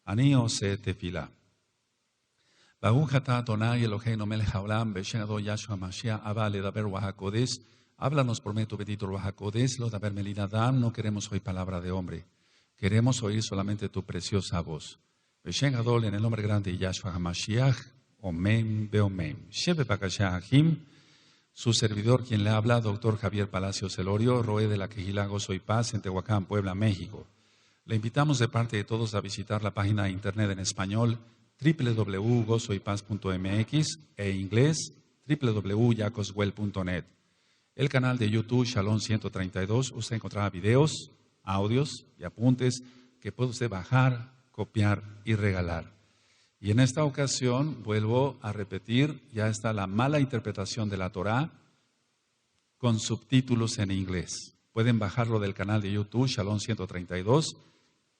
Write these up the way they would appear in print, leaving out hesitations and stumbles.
אני עושה תפילה. ברוך אתה אדוני אלוהינו מלך העולם, בשם אדו ישוע המשיח, abba לדבר רוח הקודש. Háblanos por medio bendito Ruach HaKodesh, lo de haber melina Adam, no queremos oír palabra de hombre. Queremos oír solamente tu preciosa voz. Beshen Gadol, en el nombre grande de Yahshua HaMashiach, Omen Beomen. Shebe Bakashah Ahim, su servidor, quien le habla, doctor Javier Palacios Elorio, Roe de la Quejilá Gozo y Paz, en Tehuacán, Puebla, México. Le invitamos de parte de todos a visitar la página de internet en español, www.gozoypaz.mx, e inglés, www.jacoswell.net. El canal de YouTube Shalom 132, usted encontrará videos, audios y apuntes que puede usted bajar, copiar y regalar. Y en esta ocasión, vuelvo a repetir, ya está la mala interpretación de la Torá con subtítulos en inglés. Pueden bajarlo del canal de YouTube Shalom 132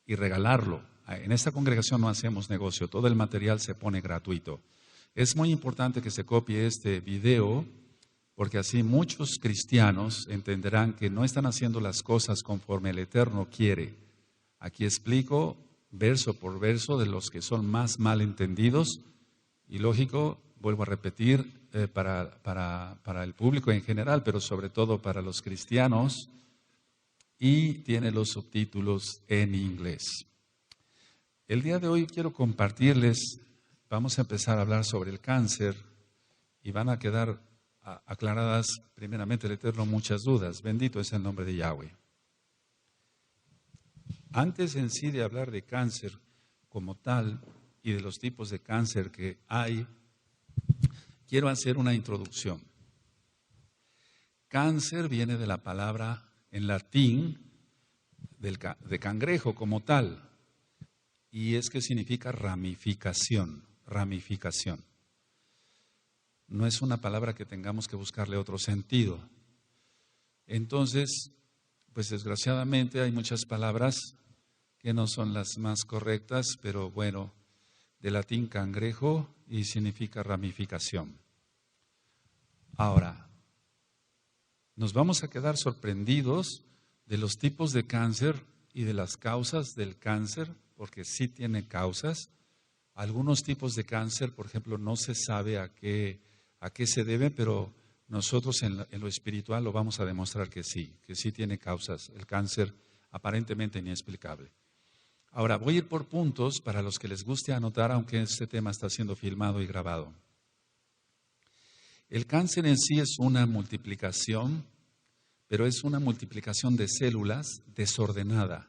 y regalarlo. En esta congregación no hacemos negocio, todo el material se pone gratuito. Es muy importante que se copie este video, porque así muchos cristianos entenderán que no están haciendo las cosas conforme el Eterno quiere. Aquí explico verso por verso de los que son más mal entendidos. Y lógico, vuelvo a repetir, para el público en general, pero sobre todo para los cristianos. Y tiene los subtítulos en inglés. El día de hoy quiero compartirles, vamos a empezar a hablar sobre el cáncer y van a quedar aclaradas primeramente el Eterno muchas dudas. Bendito es el nombre de Yahweh. Antes en sí de hablar de cáncer como tal y de los tipos de cáncer que hay, quiero hacer una introducción. Cáncer viene de la palabra en latín de cangrejo como tal, y es que significa ramificación, ramificación. No es una palabra que tengamos que buscarle otro sentido. Entonces, pues desgraciadamente hay muchas palabras que no son las más correctas, pero bueno, de latín cangrejo y significa ramificación. Ahora, nos vamos a quedar sorprendidos de los tipos de cáncer y de las causas del cáncer, porque sí tiene causas. Algunos tipos de cáncer, por ejemplo, no se sabe a qué se debe, pero nosotros en lo espiritual lo vamos a demostrar que sí tiene causas. El cáncer aparentemente inexplicable. Ahora, voy a ir por puntos para los que les guste anotar, aunque este tema está siendo filmado y grabado. El cáncer en sí es una multiplicación, pero es una multiplicación de células desordenada.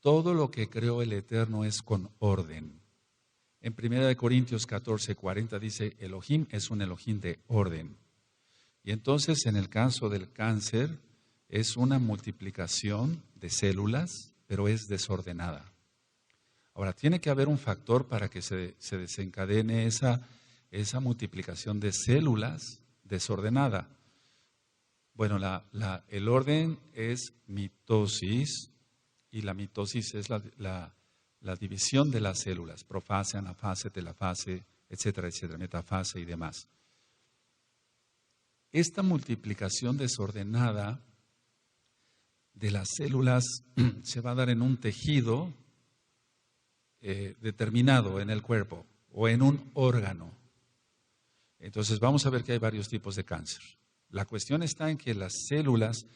Todo lo que creó el Eterno es con orden. En 1 Corintios 14:40 dice, Elohim es un Elohim de orden. Y entonces en el caso del cáncer es una multiplicación de células, pero es desordenada. Ahora, tiene que haber un factor para que se desencadene esa multiplicación de células desordenada. Bueno, el orden es mitosis, y la mitosis es la división de las células, profase, anafase, telafase, etcétera, etcétera, metafase y demás. Esta multiplicación desordenada de las células se va a dar en un tejido determinado en el cuerpo o en un órgano. Entonces vamos a ver que hay varios tipos de cáncer. La cuestión está en que las células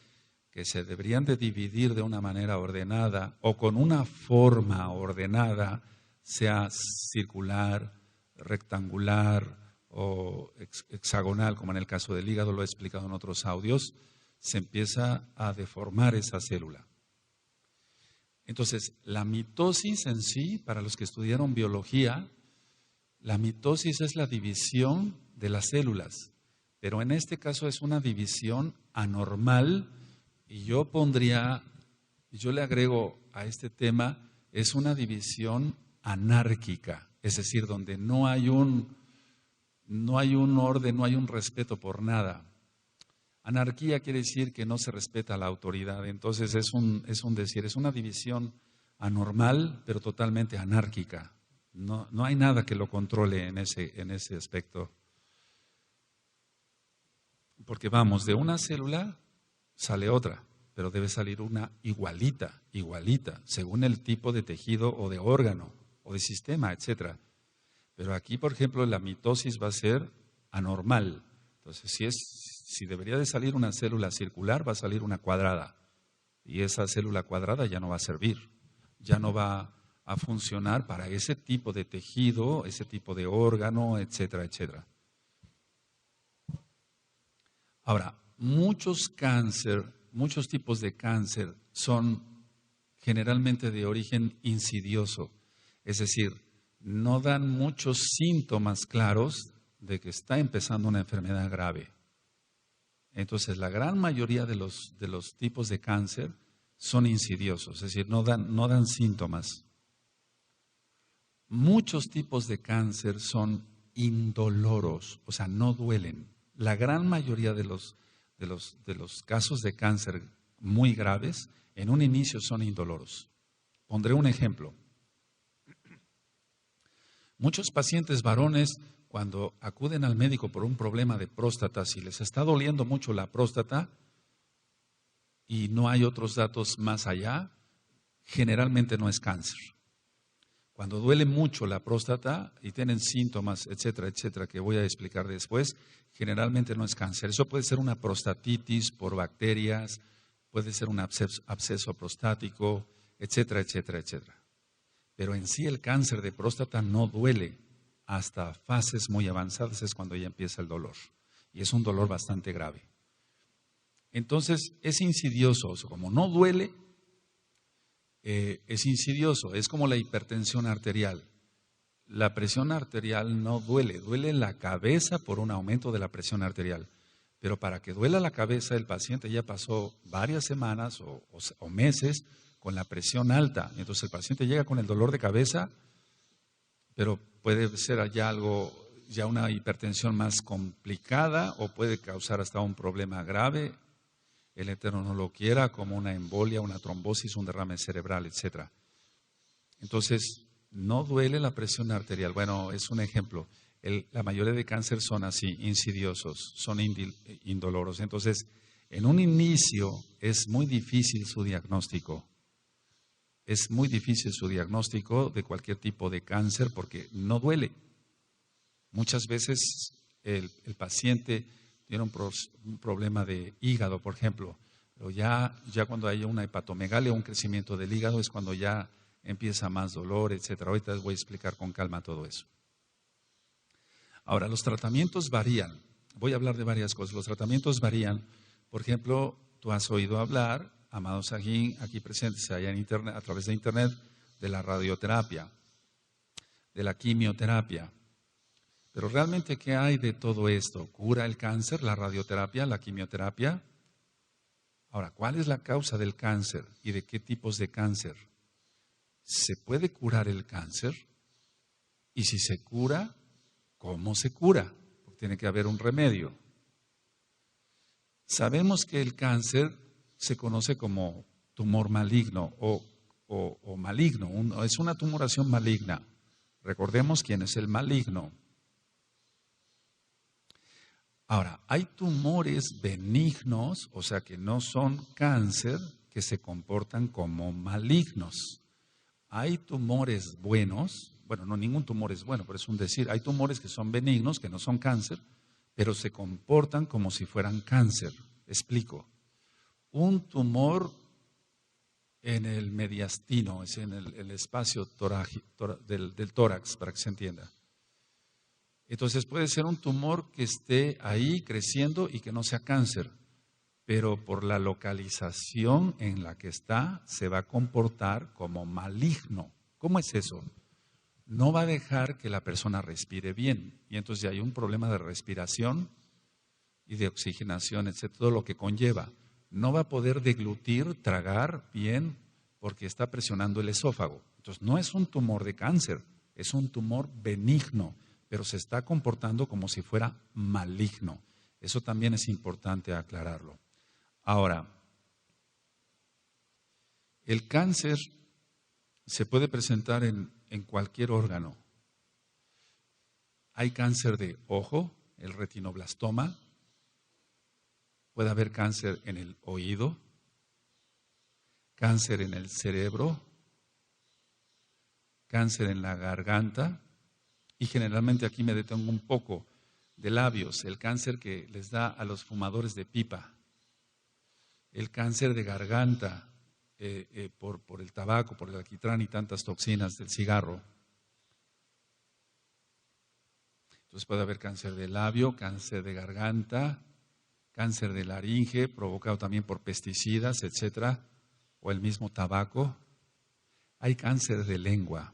que se deberían de dividir de una manera ordenada o con una forma ordenada, sea circular, rectangular o hexagonal, como en el caso del hígado, lo he explicado en otros audios, se empieza a deformar esa célula. Entonces, la mitosis en sí, para los que estudiaron biología, la mitosis es la división de las células, pero en este caso es una división anormal. Y yo le agrego a este tema, es una división anárquica, es decir, donde no hay un orden, no hay un respeto por nada. Anarquía quiere decir que no se respeta la autoridad, entonces es un decir, es una división anormal, pero totalmente anárquica. No hay nada que lo controle en ese aspecto. Porque vamos, de una célula sale otra. pero debe salir una igualita, según el tipo de tejido o de órgano o de sistema, etc. Pero aquí, por ejemplo, la mitosis va a ser anormal. Entonces, si debería de salir una célula circular, va a salir una cuadrada. Y esa célula cuadrada ya no va a servir, ya no va a funcionar para ese tipo de tejido, ese tipo de órgano, etcétera, etcétera. Ahora, muchos tipos de cáncer son generalmente de origen insidioso, es decir, no dan muchos síntomas claros de que está empezando una enfermedad grave. Entonces, la gran mayoría de los tipos de cáncer son insidiosos, es decir, no dan síntomas. Muchos tipos de cáncer son indoloros, o sea, no duelen. La gran mayoría de los casos de cáncer muy graves, en un inicio son indoloros. Pondré un ejemplo. Muchos pacientes varones, cuando acuden al médico por un problema de próstata, si les está doliendo mucho la próstata y no hay otros datos más allá, generalmente no es cáncer. Cuando duele mucho la próstata y tienen síntomas, etcétera, etcétera, que voy a explicar después, generalmente no es cáncer. Eso puede ser una prostatitis por bacterias, puede ser un absceso prostático, etcétera, etcétera, etcétera. Pero en sí el cáncer de próstata no duele. Hasta fases muy avanzadas es cuando ya empieza el dolor. Y es un dolor bastante grave. Entonces es insidioso, o sea, como no duele, es insidioso, es como la hipertensión arterial. La presión arterial no duele, duele la cabeza por un aumento de la presión arterial. Pero para que duela la cabeza, el paciente ya pasó varias semanas o meses con la presión alta. Entonces el paciente llega con el dolor de cabeza, pero puede ser ya una hipertensión más complicada o puede causar hasta un problema grave. El Eterno no lo quiera, como una embolia, una trombosis, un derrame cerebral, etc. Entonces, no duele la presión arterial. Bueno, es un ejemplo. La mayoría de cáncer son así, insidiosos, son indoloros. Entonces, en un inicio es muy difícil su diagnóstico. Es muy difícil su diagnóstico de cualquier tipo de cáncer porque no duele. Muchas veces el paciente tiene un problema de hígado, por ejemplo, pero ya cuando hay una hepatomegalia, un crecimiento del hígado, es cuando ya empieza más dolor, etcétera. Ahorita les voy a explicar con calma todo eso. Ahora, los tratamientos varían. Voy a hablar de varias cosas. Los tratamientos varían. Por ejemplo, tú has oído hablar, amados aquí presentes allá en internet, a través de internet, de la radioterapia, de la quimioterapia. Pero realmente, ¿qué hay de todo esto? ¿Cura el cáncer, la radioterapia, la quimioterapia? Ahora, ¿cuál es la causa del cáncer y de qué tipos de cáncer? ¿Se puede curar el cáncer? Y si se cura, ¿cómo se cura? Porque tiene que haber un remedio. Sabemos que el cáncer se conoce como tumor maligno o maligno, es una tumoración maligna. Recordemos quién es el maligno. Ahora, hay tumores benignos, o sea que no son cáncer, que se comportan como malignos. Hay tumores buenos, bueno, no ningún tumor es bueno, pero es un decir, hay tumores que son benignos, que no son cáncer, pero se comportan como si fueran cáncer. Explico. Un tumor en el mediastino, es en el espacio del tórax, para que se entienda. Entonces puede ser un tumor que esté ahí creciendo y que no sea cáncer, pero por la localización en la que está se va a comportar como maligno. ¿Cómo es eso? No va a dejar que la persona respire bien y entonces hay un problema de respiración y de oxigenación, etcétera, todo lo que conlleva. No va a poder deglutir, tragar bien porque está presionando el esófago. Entonces no es un tumor de cáncer, es un tumor benigno, pero se está comportando como si fuera maligno. Eso también es importante aclararlo. Ahora, el cáncer se puede presentar en cualquier órgano. Hay cáncer de ojo, el retinoblastoma. Puede haber cáncer en el oído, cáncer en el cerebro, cáncer en la garganta, y generalmente aquí me detengo un poco de labios, el cáncer que les da a los fumadores de pipa, el cáncer de garganta por el tabaco, por el alquitrán y tantas toxinas del cigarro. Entonces puede haber cáncer de labio, cáncer de garganta, cáncer de laringe, provocado también por pesticidas, etcétera, o el mismo tabaco. Hay cáncer de lengua,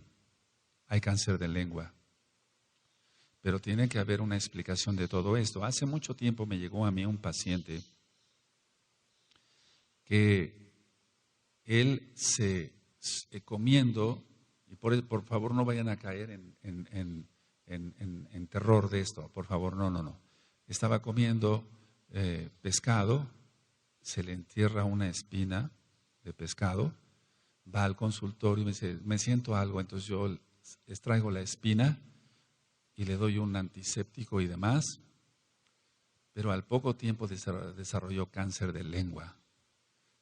pero tiene que haber una explicación de todo esto. Hace mucho tiempo me llegó a mí un paciente que él comiendo, y por favor no vayan a caer en terror de esto, por favor, no. Estaba comiendo pescado, se le entierra una espina de pescado, va al consultorio y me dice, me siento algo, entonces yo extraigo la espina y le doy un antiséptico y demás, pero al poco tiempo desarrolló cáncer de lengua.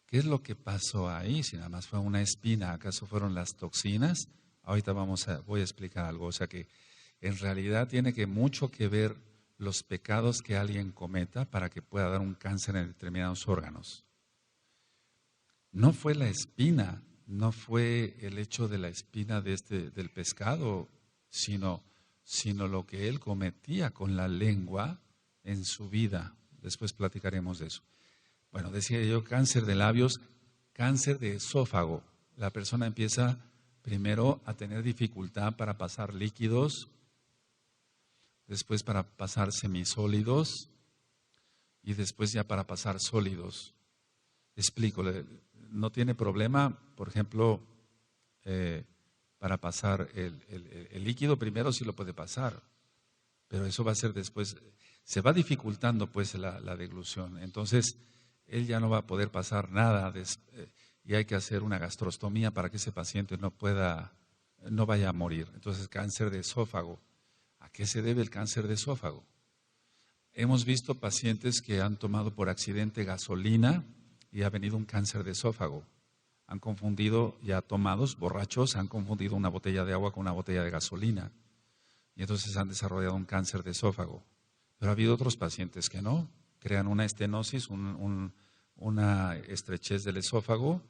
¿Qué es lo que pasó ahí? Si nada más fue una espina, ¿acaso fueron las toxinas? Ahorita voy a explicar algo. O sea que en realidad tiene mucho que ver los pecados que alguien cometa para que pueda dar un cáncer en determinados órganos. No fue la espina, no fue el hecho de la espina del pescado, sino lo que él cometía con la lengua en su vida. Después platicaremos de eso. Bueno, decía yo, cáncer de labios, cáncer de esófago. La persona empieza primero a tener dificultad para pasar líquidos, después para pasar semisólidos y después ya para pasar sólidos. Explico, no tiene problema, por ejemplo, para pasar el líquido primero sí lo puede pasar, pero eso va a ser después, se va dificultando pues la deglución. Entonces, él ya no va a poder pasar nada y hay que hacer una gastrostomía para que ese paciente no vaya a morir. Entonces, cáncer de esófago. ¿A qué se debe el cáncer de esófago? Hemos visto pacientes que han tomado por accidente gasolina y ha venido un cáncer de esófago. Han confundido, ya tomados, borrachos, han confundido una botella de agua con una botella de gasolina. Y entonces han desarrollado un cáncer de esófago. Pero ha habido otros pacientes que no. Crean una estenosis, una estrechez del esófago,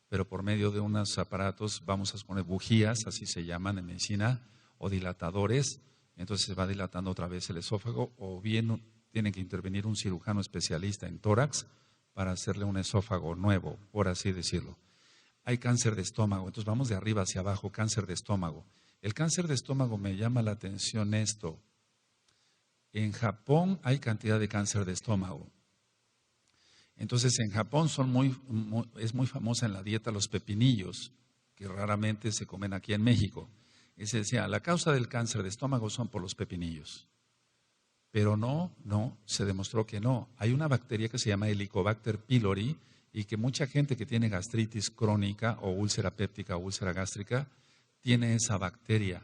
pero por medio de unos aparatos, vamos a poner bujías, así se llaman en medicina, o dilatadores, entonces se va dilatando otra vez el esófago, o bien tiene que intervenir un cirujano especialista en tórax para hacerle un esófago nuevo, por así decirlo. Hay cáncer de estómago, entonces vamos de arriba hacia abajo, cáncer de estómago. El cáncer de estómago me llama la atención esto. En Japón hay cantidad de cáncer de estómago. Entonces en Japón es muy famosa en la dieta los pepinillos, que raramente se comen aquí en México. Y se decía, la causa del cáncer de estómago son por los pepinillos. Pero no, se demostró que no. Hay una bacteria que se llama Helicobacter pylori y que mucha gente que tiene gastritis crónica o úlcera péptica o úlcera gástrica tiene esa bacteria.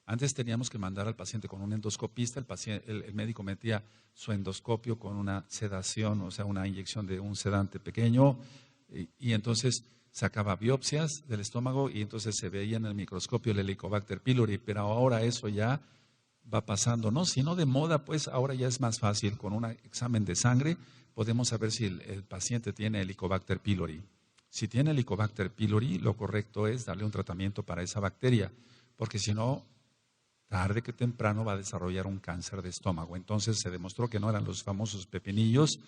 Antes teníamos que mandar al paciente con un endoscopista, el médico metía su endoscopio con una sedación, o sea, una inyección de un sedante pequeño, y entonces sacaba biopsias del estómago y entonces se veía en el microscopio el Helicobacter pylori, pero ahora eso ya va pasando, ¿no? Si no de moda, pues ahora ya es más fácil, con un examen de sangre podemos saber si el paciente tiene Helicobacter pylori. Si tiene Helicobacter pylori, lo correcto es darle un tratamiento para esa bacteria, porque si no, tarde que temprano va a desarrollar un cáncer de estómago. Entonces se demostró que no eran los famosos pepinillos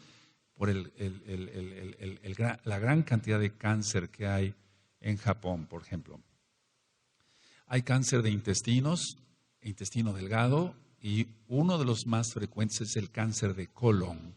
por la gran cantidad de cáncer que hay en Japón, por ejemplo. Hay cáncer de intestinos, intestino delgado, y uno de los más frecuentes es el cáncer de colon.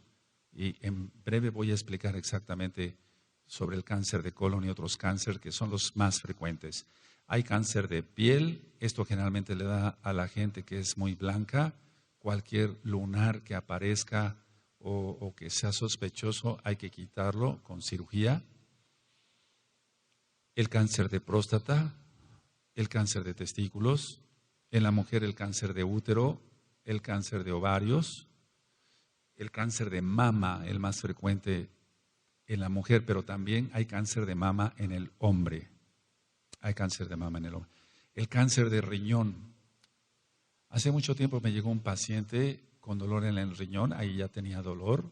Y en breve voy a explicar exactamente sobre el cáncer de colon y otros cánceres que son los más frecuentes. Hay cáncer de piel, esto generalmente le da a la gente que es muy blanca, cualquier lunar que aparezca o que sea sospechoso hay que quitarlo con cirugía. El cáncer de próstata, el cáncer de testículos, en la mujer el cáncer de útero, el cáncer de ovarios, el cáncer de mama, el más frecuente en la mujer, pero también hay cáncer de mama en el hombre. Hay cáncer de mama en el hombre. El cáncer de riñón. Hace mucho tiempo me llegó un paciente con dolor en el riñón, ahí ya tenía dolor,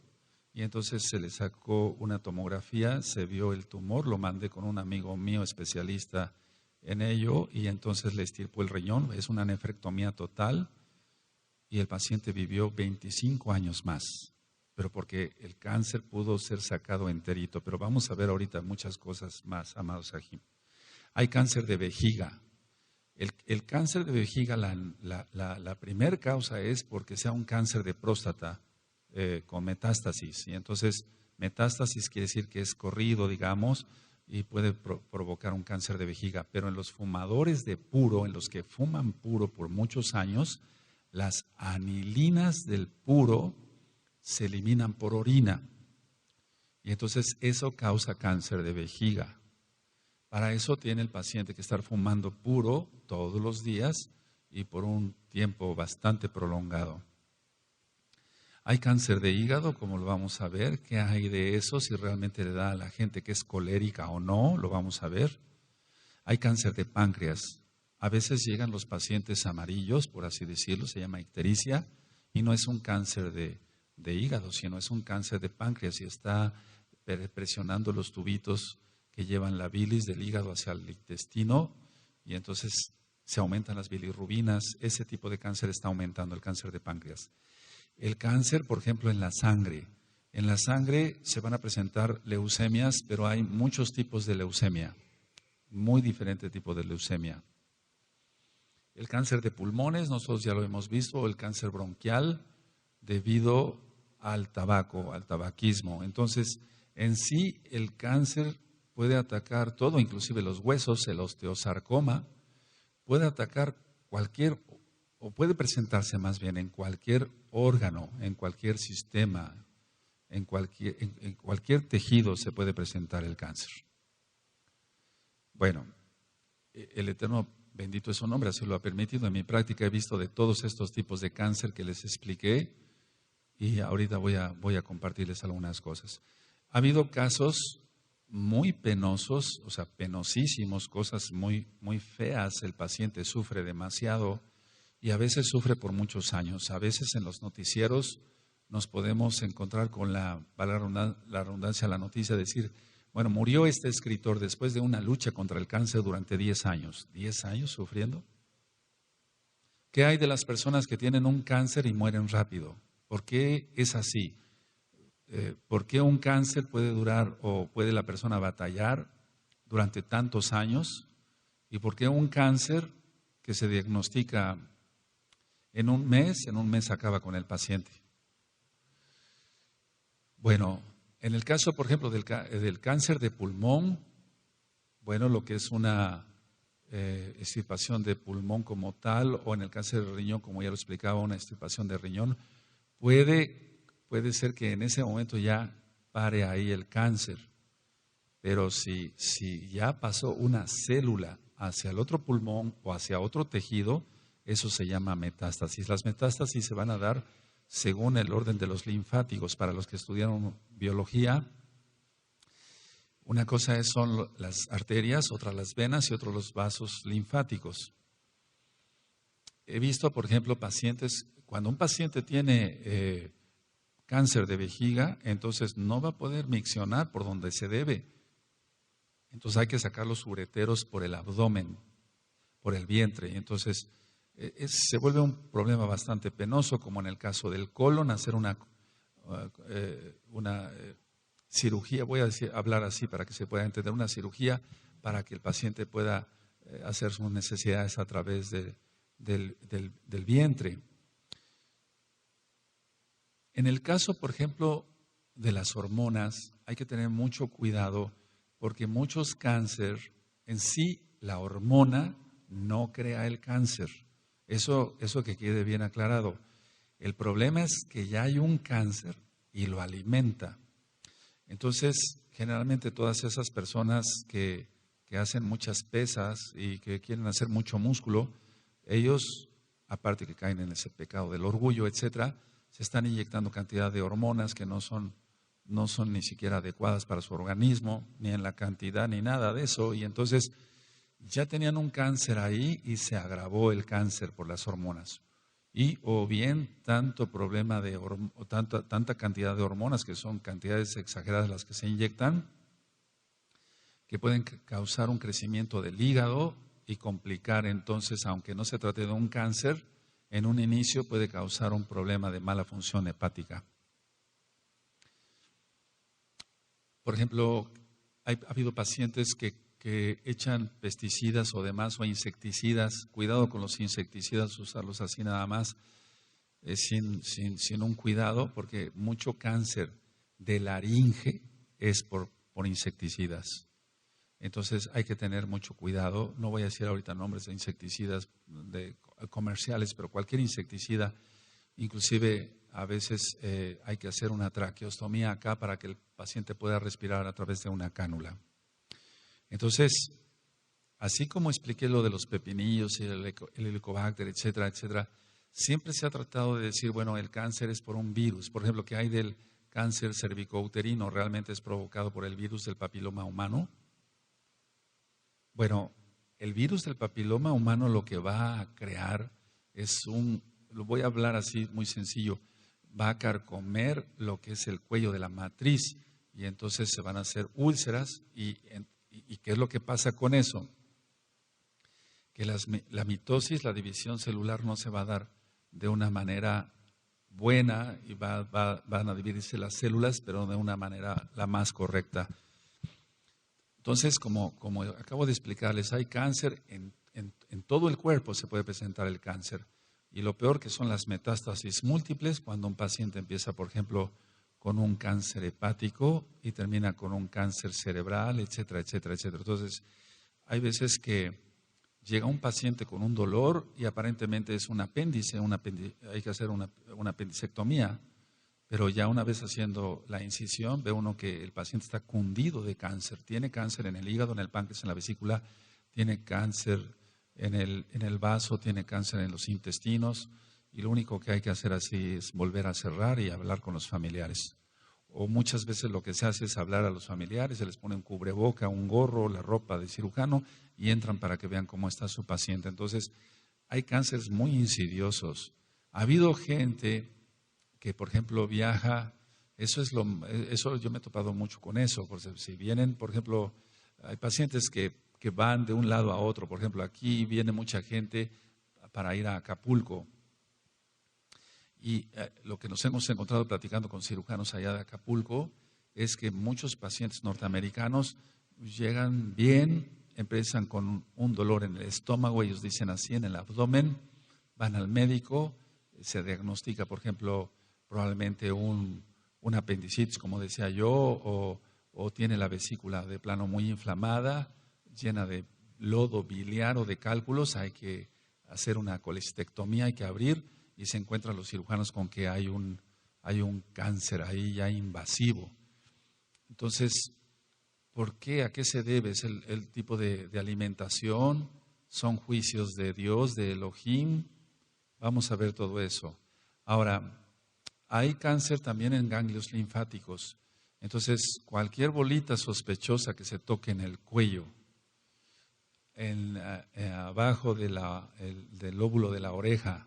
y entonces se le sacó una tomografía, se vio el tumor, lo mandé con un amigo mío especialista en ello, y entonces le estirpó el riñón, es una nefrectomía total, y el paciente vivió 25 años más, pero porque el cáncer pudo ser sacado enterito. Pero vamos a ver ahorita muchas cosas más, amados aquí. Hay cáncer de vejiga. El cáncer de vejiga, la primera causa es porque sea un cáncer de próstata con metástasis. Y entonces, metástasis quiere decir que es corrido, digamos, y puede provocar un cáncer de vejiga. Pero en los fumadores de puro, en los que fuman puro por muchos años, las anilinas del puro se eliminan por orina. Y entonces eso causa cáncer de vejiga. Para eso tiene el paciente que estar fumando puro todos los días y por un tiempo bastante prolongado. Hay cáncer de hígado, como lo vamos a ver. ¿Qué hay de eso? Si realmente le da a la gente que es colérica o no, lo vamos a ver. Hay cáncer de páncreas. A veces llegan los pacientes amarillos, por así decirlo, se llama ictericia, y no es un cáncer de hígado, sino es un cáncer de páncreas y está presionando los tubitos que llevan la bilis del hígado hacia el intestino y entonces se aumentan las bilirrubinas. Ese tipo de cáncer está aumentando, el cáncer de páncreas. El cáncer, por ejemplo, en la sangre. En la sangre se van a presentar leucemias, pero hay muchos tipos de leucemia, muy diferentes tipos de leucemia. El cáncer de pulmones, nosotros ya lo hemos visto, o el cáncer bronquial debido al tabaco, al tabaquismo. Entonces, en sí, el cáncer puede atacar todo, inclusive los huesos, el osteosarcoma, puede atacar cualquier, o puede presentarse más bien en cualquier órgano, en cualquier sistema, en cualquier tejido se puede presentar el cáncer. Bueno, el Eterno, bendito es su nombre, así lo ha permitido. En mi práctica he visto de todos estos tipos de cáncer que les expliqué y ahorita voy a compartirles algunas cosas. Ha habido casos muy penosos, o sea, penosísimos, cosas muy, muy feas. El paciente sufre demasiado y a veces sufre por muchos años. A veces en los noticieros nos podemos encontrar con la redundancia, la noticia, decir, bueno, murió este escritor después de una lucha contra el cáncer durante 10 años. ¿10 años sufriendo? ¿Qué hay de las personas que tienen un cáncer y mueren rápido? ¿Por qué es así? ¿Por qué un cáncer puede durar o puede la persona batallar durante tantos años? ¿Y por qué un cáncer que se diagnostica en un mes acaba con el paciente? Bueno, en el caso, por ejemplo, del cáncer de pulmón, bueno, lo que es una extirpación de pulmón como tal, o en el cáncer de riñón, como ya lo explicaba, una extirpación de riñón, puede ser que en ese momento ya pare ahí el cáncer, pero si ya pasó una célula hacia el otro pulmón o hacia otro tejido, eso se llama metástasis. Las metástasis se van a dar según el orden de los linfáticos. Para los que estudiaron biología, una cosa son las arterias, otra las venas y otro los vasos linfáticos. He visto, por ejemplo, pacientes, cuando un paciente tiene cáncer de vejiga, entonces no va a poder miccionar por donde se debe. Entonces hay que sacar los ureteros por el abdomen, por el vientre. Y entonces se vuelve un problema bastante penoso, como en el caso del colon, hacer una cirugía, hablar así para que se pueda entender, una cirugía para que el paciente pueda hacer sus necesidades a través del vientre. En el caso, por ejemplo, de las hormonas, hay que tener mucho cuidado porque muchos cáncer, en sí, la hormona no crea el cáncer. Eso que quede bien aclarado. El problema es que ya hay un cáncer y lo alimenta. Entonces, generalmente todas esas personas que hacen muchas pesas y que quieren hacer mucho músculo, ellos, aparte que caen en ese pecado del orgullo, etcétera, se están inyectando cantidad de hormonas que no son no son ni siquiera adecuadas para su organismo, ni en la cantidad, ni nada de eso. Y entonces ya tenían un cáncer ahí y se agravó el cáncer por las hormonas. Y o bien tanto problema o tanta cantidad de hormonas, que son cantidades exageradas las que se inyectan, que pueden causar un crecimiento del hígado y complicar entonces, aunque no se trate de un cáncer, en un inicio puede causar un problema de mala función hepática. Por ejemplo, ha habido pacientes que echan pesticidas o demás o insecticidas. Cuidado con los insecticidas, usarlos así nada más, sin un cuidado, porque mucho cáncer de laringe es por insecticidas. Entonces hay que tener mucho cuidado. No voy a decir ahorita nombres de insecticidas comerciales, pero cualquier insecticida, inclusive a veces hay que hacer una traqueostomía acá para que el paciente pueda respirar a través de una cánula. Entonces, así como expliqué lo de los pepinillos y el helicobacter, etcétera, etcétera, siempre se ha tratado de decir, bueno, el cáncer es por un virus. Por ejemplo, que hay del cáncer cervicouterino realmente es provocado por el virus del papiloma humano. Bueno, el virus del papiloma humano lo que va a crear es lo voy a hablar así muy sencillo, va a carcomer lo que es el cuello de la matriz y entonces se van a hacer úlceras y ¿qué es lo que pasa con eso? Que la mitosis, la división celular no se va a dar de una manera buena y van a dividirse las células, pero de una manera la más correcta. Entonces, como acabo de explicarles, hay cáncer en todo el cuerpo, se puede presentar el cáncer. Y lo peor que son las metástasis múltiples, cuando un paciente empieza, por ejemplo, con un cáncer hepático y termina con un cáncer cerebral, etcétera, etcétera, etcétera. Entonces, hay veces que llega un paciente con un dolor y aparentemente es un apéndice, hay que hacer una apendicectomía, pero ya una vez haciendo la incisión ve uno que el paciente está cundido de cáncer. Tiene cáncer en el hígado, en el páncreas, en la vesícula, tiene cáncer en el vaso, tiene cáncer en los intestinos y lo único que hay que hacer así es volver a cerrar y hablar con los familiares. O muchas veces lo que se hace es hablar a los familiares, se les pone un cubreboca, un gorro, la ropa de cirujano y entran para que vean cómo está su paciente. Entonces, hay cánceres muy insidiosos. Ha habido gente que, por ejemplo, viaja, eso yo me he topado mucho con eso, porque si vienen, por ejemplo, hay pacientes que van de un lado a otro, por ejemplo, aquí viene mucha gente para ir a Acapulco, y lo que nos hemos encontrado platicando con cirujanos allá de Acapulco es que muchos pacientes norteamericanos llegan bien, empiezan con un dolor en el estómago, ellos dicen así, en el abdomen, van al médico, se diagnostica, por ejemplo, probablemente un apendicitis, como decía yo, o tiene la vesícula de plano muy inflamada, llena de lodo biliar o de cálculos, hay que hacer una colestectomía, hay que abrir, y se encuentran los cirujanos con que hay un cáncer ahí ya invasivo. Entonces, ¿por qué? ¿A qué se debe? ¿Es el tipo de alimentación? ¿Son juicios de Dios, de Elohim? Vamos a ver todo eso. Ahora, hay cáncer también en ganglios linfáticos. Entonces, cualquier bolita sospechosa que se toque en el cuello, abajo del lóbulo de la oreja,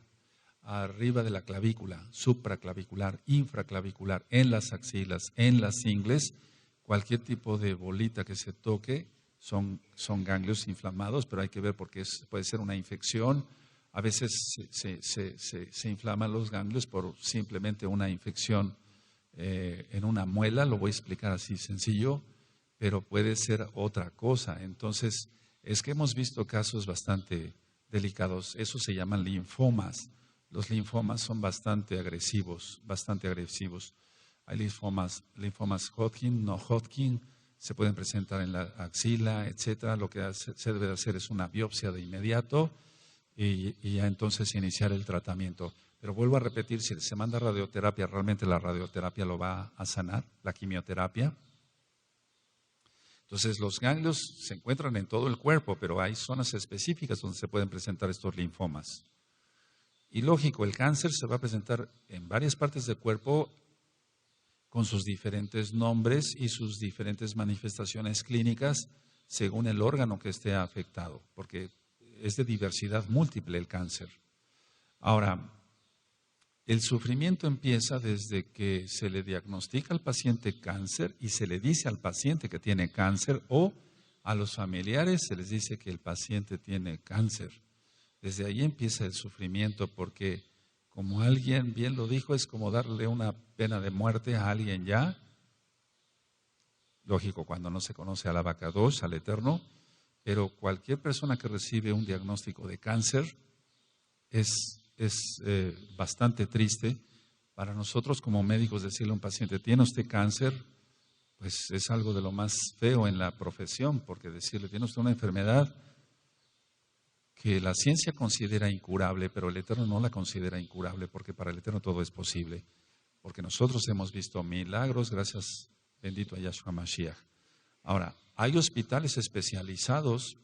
arriba de la clavícula, supraclavicular, infraclavicular, en las axilas, en las ingles, cualquier tipo de bolita que se toque son ganglios inflamados, pero hay que ver porque puede ser una infección. A veces se inflaman los ganglios por simplemente una infección en una muela, lo voy a explicar así sencillo, pero puede ser otra cosa. Entonces, es que hemos visto casos bastante delicados, eso se llaman linfomas. Los linfomas son bastante agresivos. Hay linfomas Hodgkin, no Hodgkin, se pueden presentar en la axila, etcétera. Lo que se debe hacer es una biopsia de inmediato y ya entonces iniciar el tratamiento. Pero vuelvo a repetir, si se manda radioterapia, realmente la radioterapia lo va a sanar, la quimioterapia. Entonces los ganglios se encuentran en todo el cuerpo, pero hay zonas específicas donde se pueden presentar estos linfomas. Y lógico, el cáncer se va a presentar en varias partes del cuerpo con sus diferentes nombres y sus diferentes manifestaciones clínicas según el órgano que esté afectado, porque es de diversidad múltiple el cáncer. Ahora, el sufrimiento empieza desde que se le diagnostica al paciente cáncer y se le dice al paciente que tiene cáncer, o a los familiares se les dice que el paciente tiene cáncer. Desde ahí empieza el sufrimiento, porque como alguien bien lo dijo, es como darle una pena de muerte a alguien ya. Lógico, cuando no se conoce al abacados, al Eterno, pero cualquier persona que recibe un diagnóstico de cáncer es bastante triste. Para nosotros como médicos decirle a un paciente, ¿tiene usted cáncer? Pues es algo de lo más feo en la profesión, porque decirle, tiene usted una enfermedad que la ciencia considera incurable, pero el Eterno no la considera incurable, porque para el Eterno todo es posible. Porque nosotros hemos visto milagros, gracias, bendito a Yahshua Mashiach. Ahora, hay hospitales especializados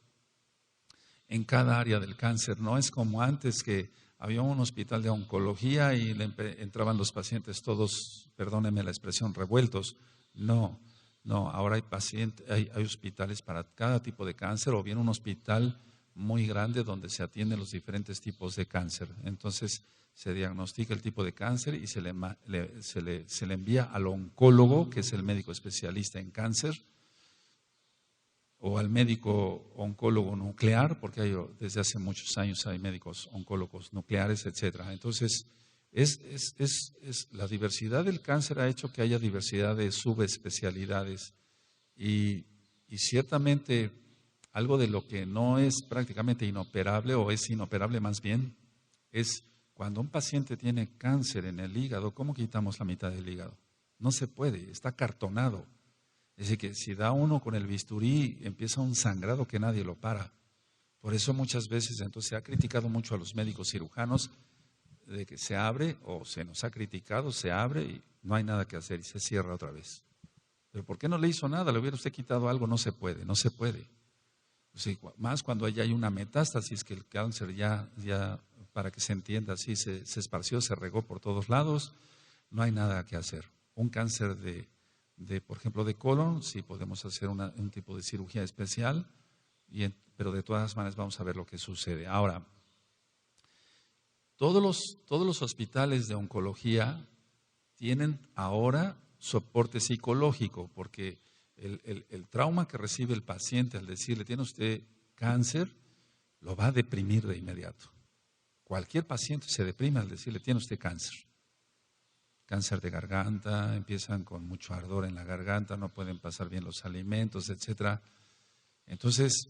en cada área del cáncer. No es como antes, que había un hospital de oncología y entraban los pacientes todos, perdónenme la expresión, revueltos. No, ahora hay hospitales para cada tipo de cáncer, o bien un hospital muy grande donde se atienden los diferentes tipos de cáncer. Entonces se diagnostica el tipo de cáncer y se le envía al oncólogo, que es el médico especialista en cáncer, o al médico oncólogo nuclear, porque desde hace muchos años hay médicos oncólogos nucleares, etcétera. Entonces, la diversidad del cáncer ha hecho que haya diversidad de subespecialidades, y ciertamente algo de lo que no es prácticamente inoperable, o es inoperable más bien, es cuando un paciente tiene cáncer en el hígado. ¿Cómo quitamos la mitad del hígado? No se puede, está cartonado. Es decir, que si da uno con el bisturí, empieza un sangrado que nadie lo para. Por eso muchas veces entonces se ha criticado mucho a los médicos cirujanos, de que se abre, o se nos ha criticado, se abre y no hay nada que hacer y se cierra otra vez. ¿Pero por qué no le hizo nada? ¿Le hubiera usted quitado algo? No se puede, no se puede. O sea, más cuando ya hay una metástasis, que el cáncer ya para que se entienda así, se esparció, se regó por todos lados, no hay nada que hacer. Un cáncer por ejemplo, de colon, sí podemos hacer un tipo de cirugía especial, pero de todas maneras vamos a ver lo que sucede. Ahora, todos los hospitales de oncología tienen ahora soporte psicológico, porque el trauma que recibe el paciente al decirle, tiene usted cáncer, lo va a deprimir de inmediato. Cualquier paciente se deprime al decirle, tiene usted cáncer. Cáncer de garganta, empiezan con mucho ardor en la garganta, no pueden pasar bien los alimentos, etcétera. Entonces,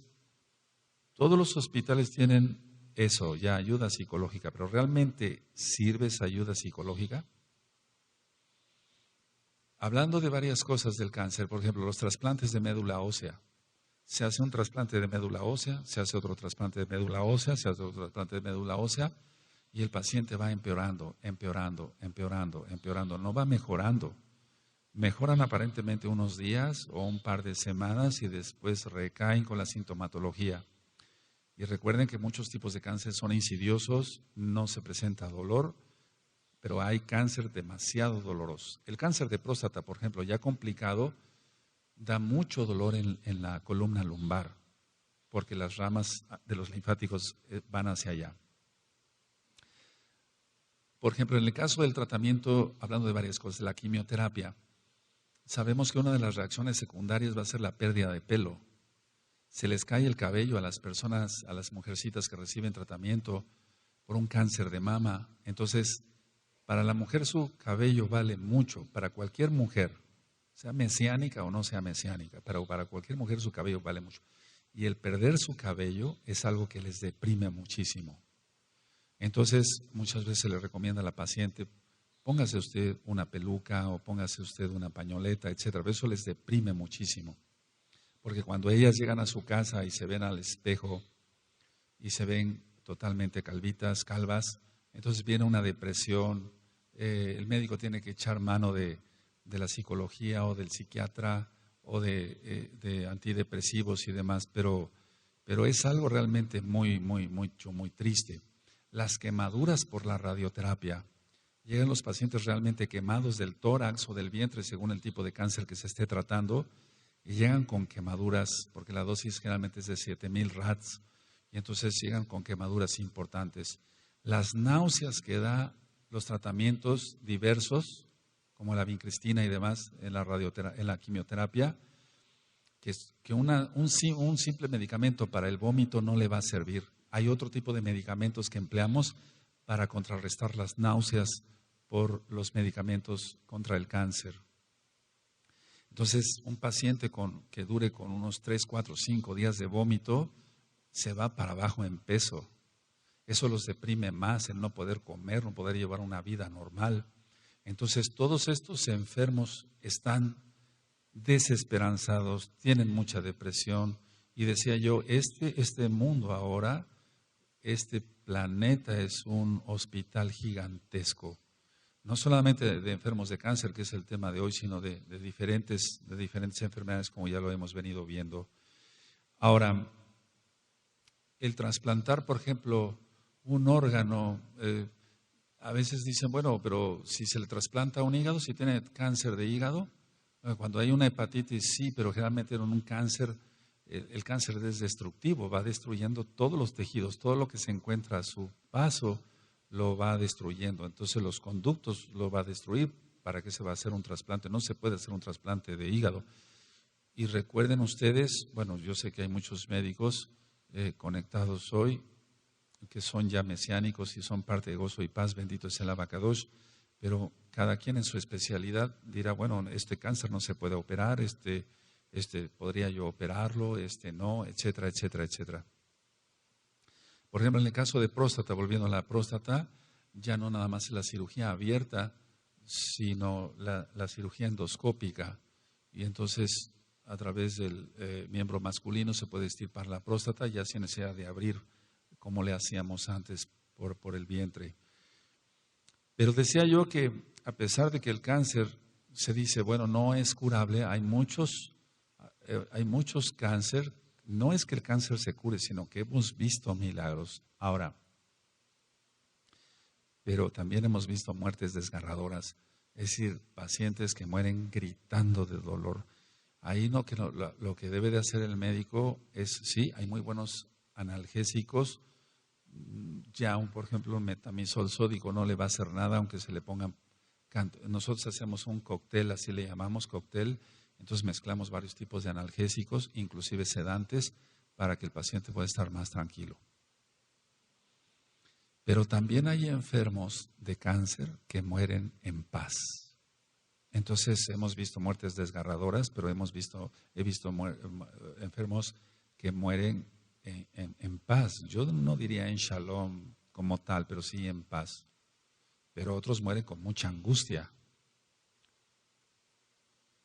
todos los hospitales tienen eso, ya ayuda psicológica, pero ¿realmente sirve esa ayuda psicológica? Hablando de varias cosas del cáncer, por ejemplo, los trasplantes de médula ósea. Se hace un trasplante de médula ósea, se hace otro trasplante de médula ósea, se hace otro trasplante de médula ósea, y el paciente va empeorando, no va mejorando. Mejoran aparentemente unos días o un par de semanas y después recaen con la sintomatología. Y recuerden que muchos tipos de cáncer son insidiosos, no se presenta dolor, pero hay cáncer demasiado doloroso. El cáncer de próstata, por ejemplo, ya complicado, da mucho dolor en la columna lumbar, porque las ramas de los linfáticos van hacia allá. Por ejemplo, en el caso del tratamiento, hablando de varias cosas, la quimioterapia, sabemos que una de las reacciones secundarias va a ser la pérdida de pelo. Se les cae el cabello a las personas, a las mujercitas que reciben tratamiento por un cáncer de mama. Entonces, para la mujer su cabello vale mucho, para cualquier mujer, sea mesiánica o no sea mesiánica, pero para cualquier mujer su cabello vale mucho. Y el perder su cabello es algo que les deprime muchísimo. Entonces, muchas veces se le recomienda a la paciente, póngase usted una peluca o póngase usted una pañoleta, etcétera. Pero eso les deprime muchísimo. Porque cuando ellas llegan a su casa y se ven al espejo y se ven totalmente calvas, entonces viene una depresión. El médico tiene que echar mano de la psicología o del psiquiatra o de antidepresivos y demás, pero es algo realmente muy triste. Las quemaduras por la radioterapia Llegan los pacientes realmente quemados del tórax o del vientre, según el tipo de cáncer que se esté tratando, y llegan con quemaduras, porque la dosis generalmente es de 7,000 rats, y entonces llegan con quemaduras importantes. Las náuseas que da los tratamientos diversos, como la vincristina y demás, en la quimioterapia, que un simple medicamento para el vómito no le va a servir. Hay otro tipo de medicamentos que empleamos para contrarrestar las náuseas por los medicamentos contra el cáncer. Entonces, un paciente que dure con unos 3, 4, 5 días de vómito, se va para abajo en peso. Eso los deprime más, el no poder comer, no poder llevar una vida normal. Entonces, todos estos enfermos están desesperanzados, tienen mucha depresión. Y decía yo, este mundo ahora, este planeta es un hospital gigantesco. No solamente de enfermos de cáncer, que es el tema de hoy, sino de diferentes enfermedades, como ya lo hemos venido viendo. Ahora, el trasplantar, por ejemplo, un órgano, a veces dicen, bueno, pero si se le trasplanta un hígado, si tiene cáncer de hígado, cuando hay una hepatitis sí, pero generalmente en un cáncer, el cáncer es destructivo, va destruyendo todos los tejidos, todo lo que se encuentra a su paso lo va destruyendo. Entonces los conductos lo va a destruir. ¿Para qué se va a hacer un trasplante? No se puede hacer un trasplante de hígado. Y recuerden ustedes, bueno, yo sé que hay muchos médicos conectados hoy que son ya mesiánicos y son parte de Gozo y Paz, bendito es el Abacadosh, pero cada quien en su especialidad dirá, bueno, este cáncer no se puede operar, este podría yo operarlo, este no, etcétera, etcétera, etcétera. Por ejemplo, en el caso de próstata, volviendo a la próstata, ya no nada más es la cirugía abierta, sino la cirugía endoscópica. Y entonces, a través del miembro masculino se puede extirpar la próstata, ya sin necesidad de abrir, como le hacíamos antes por el vientre. Pero decía yo que, a pesar de que el cáncer se dice, bueno, no es curable, hay muchos cáncer. No es que el cáncer se cure, sino que hemos visto milagros. Ahora, pero también hemos visto muertes desgarradoras, es decir, pacientes que mueren gritando de dolor. Ahí lo que debe de hacer el médico es, sí, hay muy buenos analgésicos, ya por ejemplo un metamizol sódico no le va a hacer nada, aunque se le pongan, nosotros hacemos un cóctel, así le llamamos cóctel. Entonces mezclamos varios tipos de analgésicos, inclusive sedantes, para que el paciente pueda estar más tranquilo. Pero también hay enfermos de cáncer que mueren en paz. Entonces hemos visto muertes desgarradoras, pero he visto enfermos que mueren en paz. Yo no diría en shalom como tal, pero sí en paz. Pero otros mueren con mucha angustia.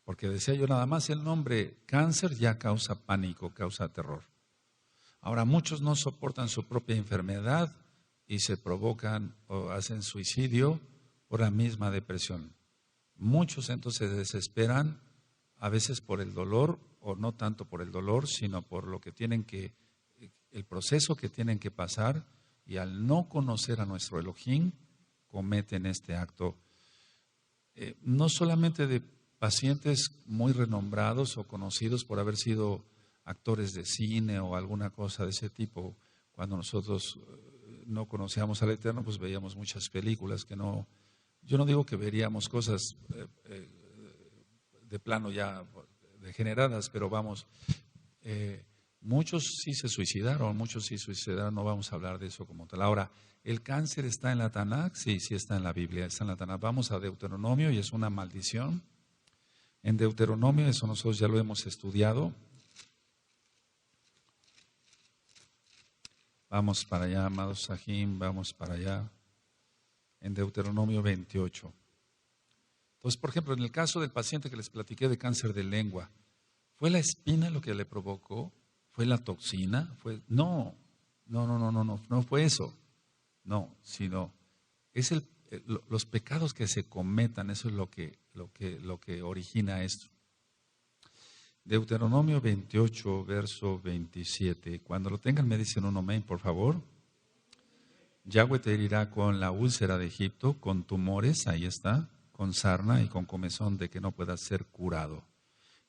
Porque decía yo, nada más el nombre cáncer ya causa pánico, causa terror. Ahora, muchos no soportan su propia enfermedad y se provocan o hacen suicidio por la misma depresión. Muchos entonces se desesperan, a veces por el dolor, o no tanto por el dolor, sino por lo que el proceso que tienen que pasar, y al no conocer a nuestro Elohim, cometen este acto. No solamente de pacientes muy renombrados o conocidos por haber sido actores de cine o alguna cosa de ese tipo. Cuando nosotros no conocíamos al Eterno, pues veíamos muchas películas yo no digo que veríamos cosas de plano ya degeneradas, pero vamos, muchos sí se suicidaron, no vamos a hablar de eso como tal. Ahora, ¿el cáncer está en la Tanakh? Sí, sí está en la Biblia, está en la Tanakh. Vamos a Deuteronomio y es una maldición. En Deuteronomio, eso nosotros ya lo hemos estudiado. Vamos para allá, amados Sahim, vamos para allá. En Deuteronomio 28. Entonces, por ejemplo, en el caso del paciente que les platiqué de cáncer de lengua, ¿fue la espina lo que le provocó? ¿Fue la toxina? No fue eso. No, sino es los pecados que se cometan, eso es lo que origina esto. Deuteronomio 28, verso 27. Cuando lo tengan me dicen un amén, por favor. Yahweh te herirá con la úlcera de Egipto, con tumores, ahí está, con sarna y con comezón de que no pueda ser curado.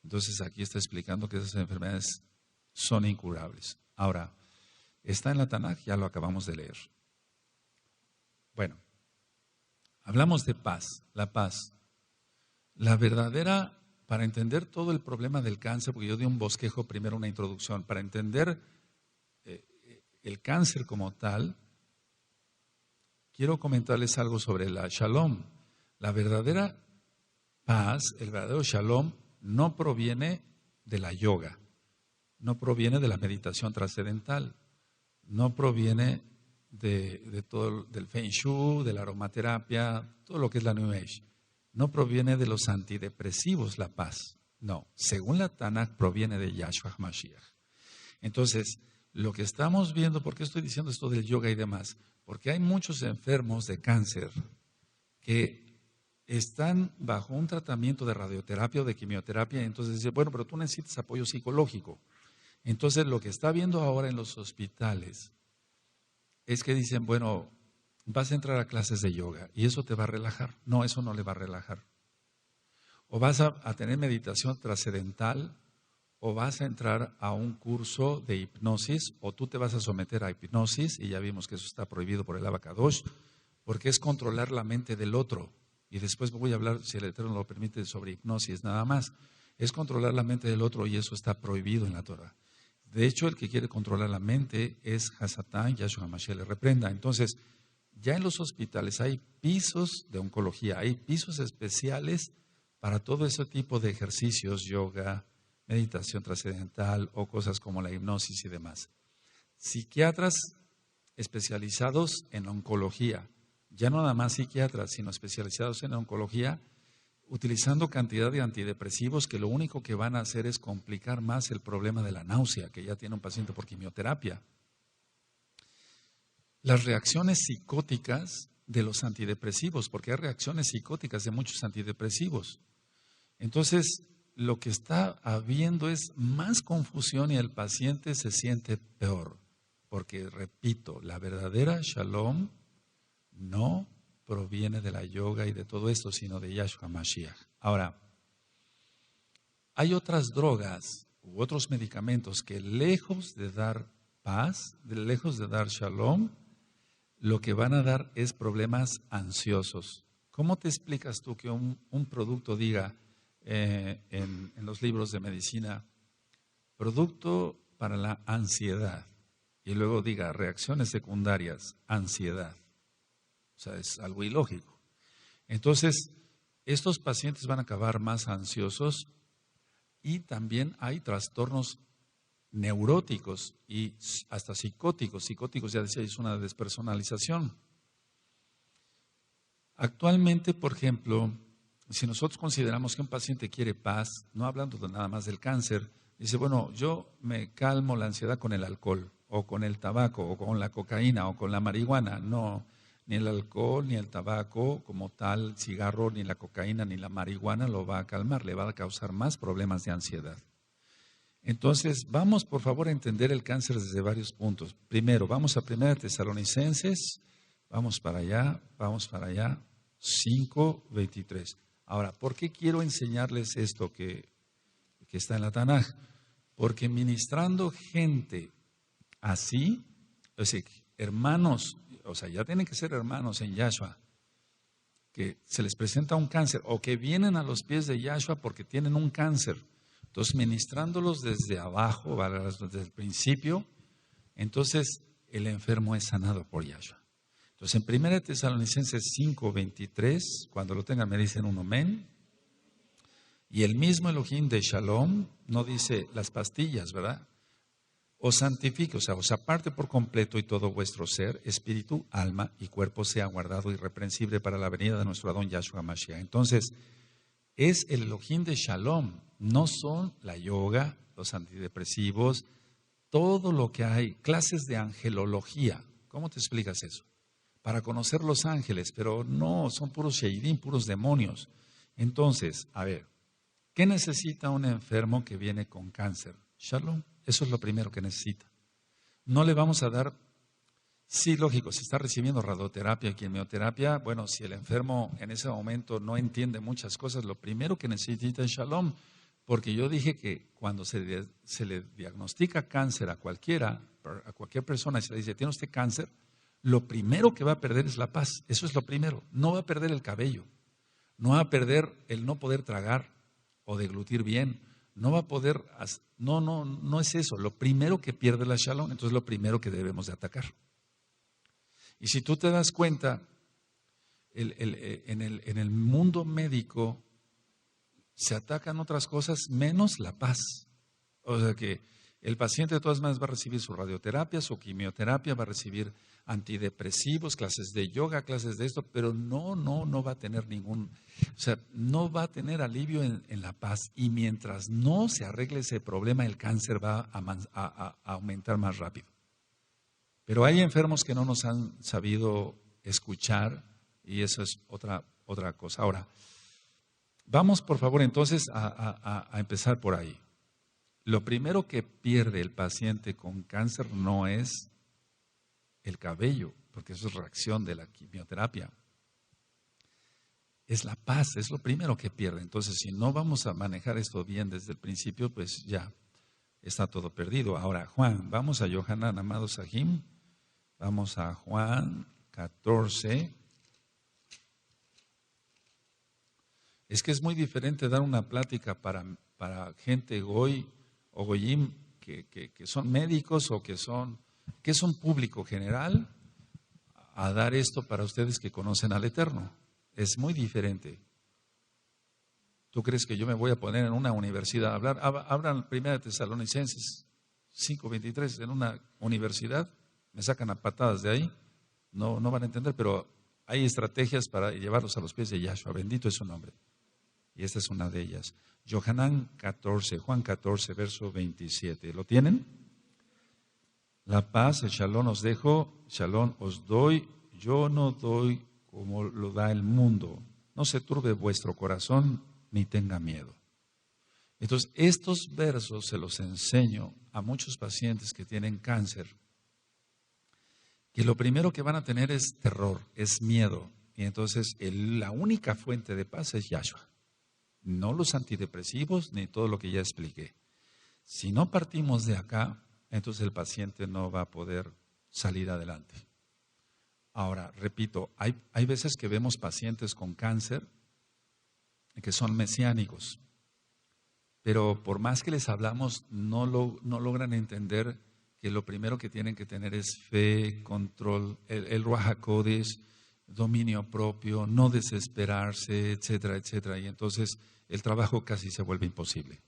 Entonces aquí está explicando que esas enfermedades son incurables. Ahora, está en la Tanaj, ya lo acabamos de leer. Bueno, hablamos de paz, la paz. La verdadera, para entender todo el problema del cáncer, porque yo di un bosquejo primero, una introducción, para entender el cáncer como tal, quiero comentarles algo sobre la Shalom. La verdadera paz, el verdadero Shalom, no proviene de la yoga, no proviene de la meditación trascendental, no proviene de todo, del Feng Shui, de la aromaterapia, todo lo que es la New Age. No proviene de los antidepresivos la paz, no. Según la Tanaj proviene de Yahshua HaMashiach. Entonces, lo que estamos viendo, ¿por qué estoy diciendo esto del yoga y demás? Porque hay muchos enfermos de cáncer que están bajo un tratamiento de radioterapia o de quimioterapia, y entonces dice, bueno, pero tú necesitas apoyo psicológico. Entonces, lo que está viendo ahora en los hospitales es que dicen, bueno, vas a entrar a clases de yoga y eso te va a relajar. No, eso no le va a relajar. O vas a tener meditación trascendental, o vas a entrar a un curso de hipnosis, o tú te vas a someter a hipnosis, y ya vimos que eso está prohibido por el Abacadosh, porque es controlar la mente del otro. Y después voy a hablar, si el Eterno lo permite, sobre hipnosis nada más. Es controlar la mente del otro y eso está prohibido en la Torah. De hecho, el que quiere controlar la mente es Hasatán, Yahshua HaMashiach le reprenda. Entonces, ya en los hospitales hay pisos de oncología, hay pisos especiales para todo ese tipo de ejercicios, yoga, meditación trascendental o cosas como la hipnosis y demás. Psiquiatras especializados en oncología, ya no nada más psiquiatras, sino especializados en oncología, utilizando cantidad de antidepresivos que lo único que van a hacer es complicar más el problema de la náusea que ya tiene un paciente por quimioterapia. Las reacciones psicóticas de los antidepresivos, porque hay reacciones psicóticas de muchos antidepresivos. Entonces, lo que está habiendo es más confusión y el paciente se siente peor. Porque, repito, la verdadera Shalom no proviene de la yoga y de todo esto, sino de Yahshua Mashiach. Ahora, hay otras drogas u otros medicamentos que lejos de dar paz, lejos de dar Shalom, lo que van a dar es problemas ansiosos. ¿Cómo te explicas tú que un producto diga en los libros de medicina, producto para la ansiedad, y luego diga reacciones secundarias, ansiedad? O sea, es algo ilógico. Entonces, estos pacientes van a acabar más ansiosos y también hay trastornos neuróticos y hasta psicóticos. Psicóticos, ya decía, es una despersonalización. Actualmente, por ejemplo, si nosotros consideramos que un paciente quiere paz, no hablando nada más del cáncer, dice, bueno, yo me calmo la ansiedad con el alcohol, o con el tabaco, o con la cocaína, o con la marihuana. No, ni el alcohol, ni el tabaco como tal, el cigarro, ni la cocaína, ni la marihuana lo va a calmar, le va a causar más problemas de ansiedad. Entonces, vamos por favor a entender el cáncer desde varios puntos. Primero, vamos a 1 Tesalonicenses, vamos para allá, 5:23. Ahora, ¿por qué quiero enseñarles esto que está en la Tanaj? Porque ministrando gente así, o sea, hermanos, o sea, ya tienen que ser hermanos en Yahshua, que se les presenta un cáncer o que vienen a los pies de Yahshua porque tienen un cáncer. Entonces, ministrándolos desde abajo, desde el principio, entonces el enfermo es sanado por Yahshua. Entonces, en 1 Tesalonicenses 5:23, cuando lo tengan me dicen un amén. Y el mismo Elohim de Shalom no dice las pastillas, ¿verdad? Os santifique, o sea, os aparte por completo y todo vuestro ser, espíritu, alma y cuerpo sea guardado irreprensible para la venida de nuestro Adón Yahshua Mashiach. Entonces, es el Elohim de Shalom, no son la yoga, los antidepresivos, todo lo que hay, clases de angelología. ¿Cómo te explicas eso? Para conocer los ángeles, pero no, son puros sheidim, puros demonios. Entonces, a ver, ¿qué necesita un enfermo que viene con cáncer? Shalom, eso es lo primero que necesita. No le vamos a dar Sí, lógico, si está recibiendo radioterapia y quimioterapia, bueno, si el enfermo en ese momento no entiende muchas cosas, lo primero que necesita es shalom, porque yo dije que cuando se le diagnostica cáncer a cualquier persona y se le dice, ¿tiene usted cáncer? Lo primero que va a perder es la paz, eso es lo primero, no va a perder el cabello, no va a perder el no poder tragar o deglutir bien, no va a poder, no es eso, lo primero que pierde la shalom, entonces lo primero que debemos de atacar. Y si tú te das cuenta, en el mundo médico se atacan otras cosas menos la paz. O sea que el paciente de todas maneras va a recibir su radioterapia, su quimioterapia, va a recibir antidepresivos, clases de yoga, clases de esto, pero no va a tener no va a tener alivio en la paz. Y mientras no se arregle ese problema, el cáncer va a aumentar más rápido. Pero hay enfermos que no nos han sabido escuchar y eso es otra cosa. Ahora, vamos por favor entonces a empezar por ahí. Lo primero que pierde el paciente con cáncer no es el cabello, porque eso es reacción de la quimioterapia. Es la paz, es lo primero que pierde. Entonces, si no vamos a manejar esto bien desde el principio, pues ya está todo perdido. Ahora, Juan, vamos a Yohanan, amado Sahim. Vamos a Juan 14. Es que es muy diferente dar una plática para gente goy o goyim que son médicos o que son público general a dar esto para ustedes que conocen al Eterno. Es muy diferente. ¿Tú crees que yo me voy a poner en una universidad a hablar? Abran 1 Tesalonicenses 5:23 en una universidad. Me sacan a patadas de ahí, no van a entender, pero hay estrategias para llevarlos a los pies de Yahshua, bendito es su nombre. Y esta es una de ellas. Juan 14, verso 27. ¿Lo tienen? La paz, el shalom os dejo, shalom os doy, yo no doy como lo da el mundo. No se turbe vuestro corazón ni tenga miedo. Entonces, estos versos se los enseño a muchos pacientes que tienen cáncer. Y lo primero que van a tener es terror, es miedo. Y entonces la única fuente de paz es Yahshua. No los antidepresivos ni todo lo que ya expliqué. Si no partimos de acá, entonces el paciente no va a poder salir adelante. Ahora, repito, hay veces que vemos pacientes con cáncer que son mesiánicos. Pero por más que les hablamos, no logran entender que lo primero que tienen que tener es fe, control, el Ruach HaKodesh, dominio propio, no desesperarse, etcétera, etcétera. Y entonces el trabajo casi se vuelve imposible.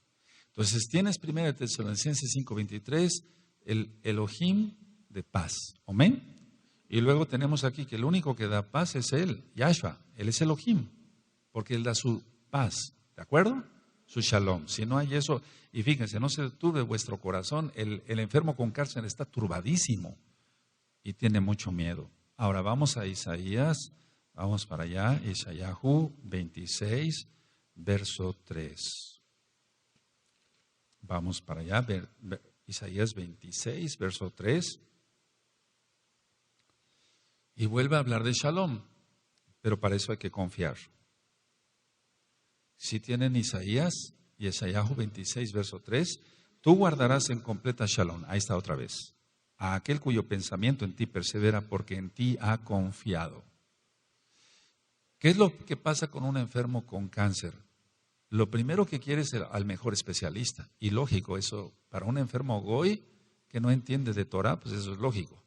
Entonces tienes 1 Tesalonicenses 5:23, el Elohim de paz. Amén. Y luego tenemos aquí que el único que da paz es Él, Yahshua. Él es Elohim, porque Él da su paz. ¿De acuerdo? Su shalom. Si no hay eso, y fíjense, no se turbe vuestro corazón, el enfermo con cáncer está turbadísimo y tiene mucho miedo. Ahora vamos a Isaías, vamos para allá, Isayahu 26, verso 3. Vamos para allá, Isaías 26, verso 3. Y vuelve a hablar de shalom, pero para eso hay que confiar. Si tienen Isaías y Isayahu 26, verso 3, tú guardarás en completa shalom. Ahí está otra vez. A aquel cuyo pensamiento en ti persevera porque en ti ha confiado. ¿Qué es lo que pasa con un enfermo con cáncer? Lo primero que quiere es al mejor especialista. Y lógico, eso para un enfermo goy que no entiende de Torah, pues eso es lógico.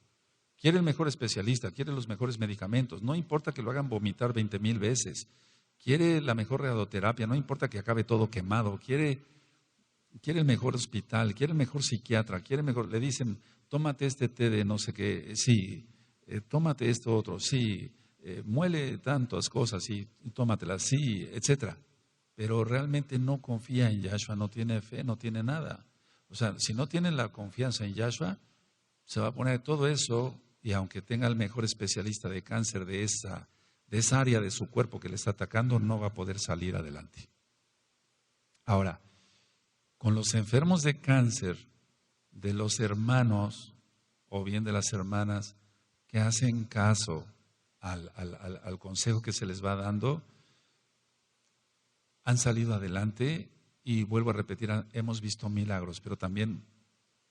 Quiere el mejor especialista, quiere los mejores medicamentos. No importa que lo hagan vomitar 20,000 veces. Quiere la mejor radioterapia, no importa que acabe todo quemado, quiere el mejor hospital, quiere el mejor psiquiatra, le dicen, tómate este té de no sé qué, sí, tómate esto otro, sí, muele tantas cosas, sí, tómatelas, sí, etcétera. Pero realmente no confía en Yahshua, no tiene fe, no tiene nada. O sea, si no tiene la confianza en Yahshua, se va a poner todo eso y aunque tenga el mejor especialista de cáncer de esa área de su cuerpo que le está atacando, no va a poder salir adelante. Ahora, con los enfermos de cáncer, de los hermanos o bien de las hermanas que hacen caso al consejo que se les va dando, han salido adelante y vuelvo a repetir, hemos visto milagros, pero también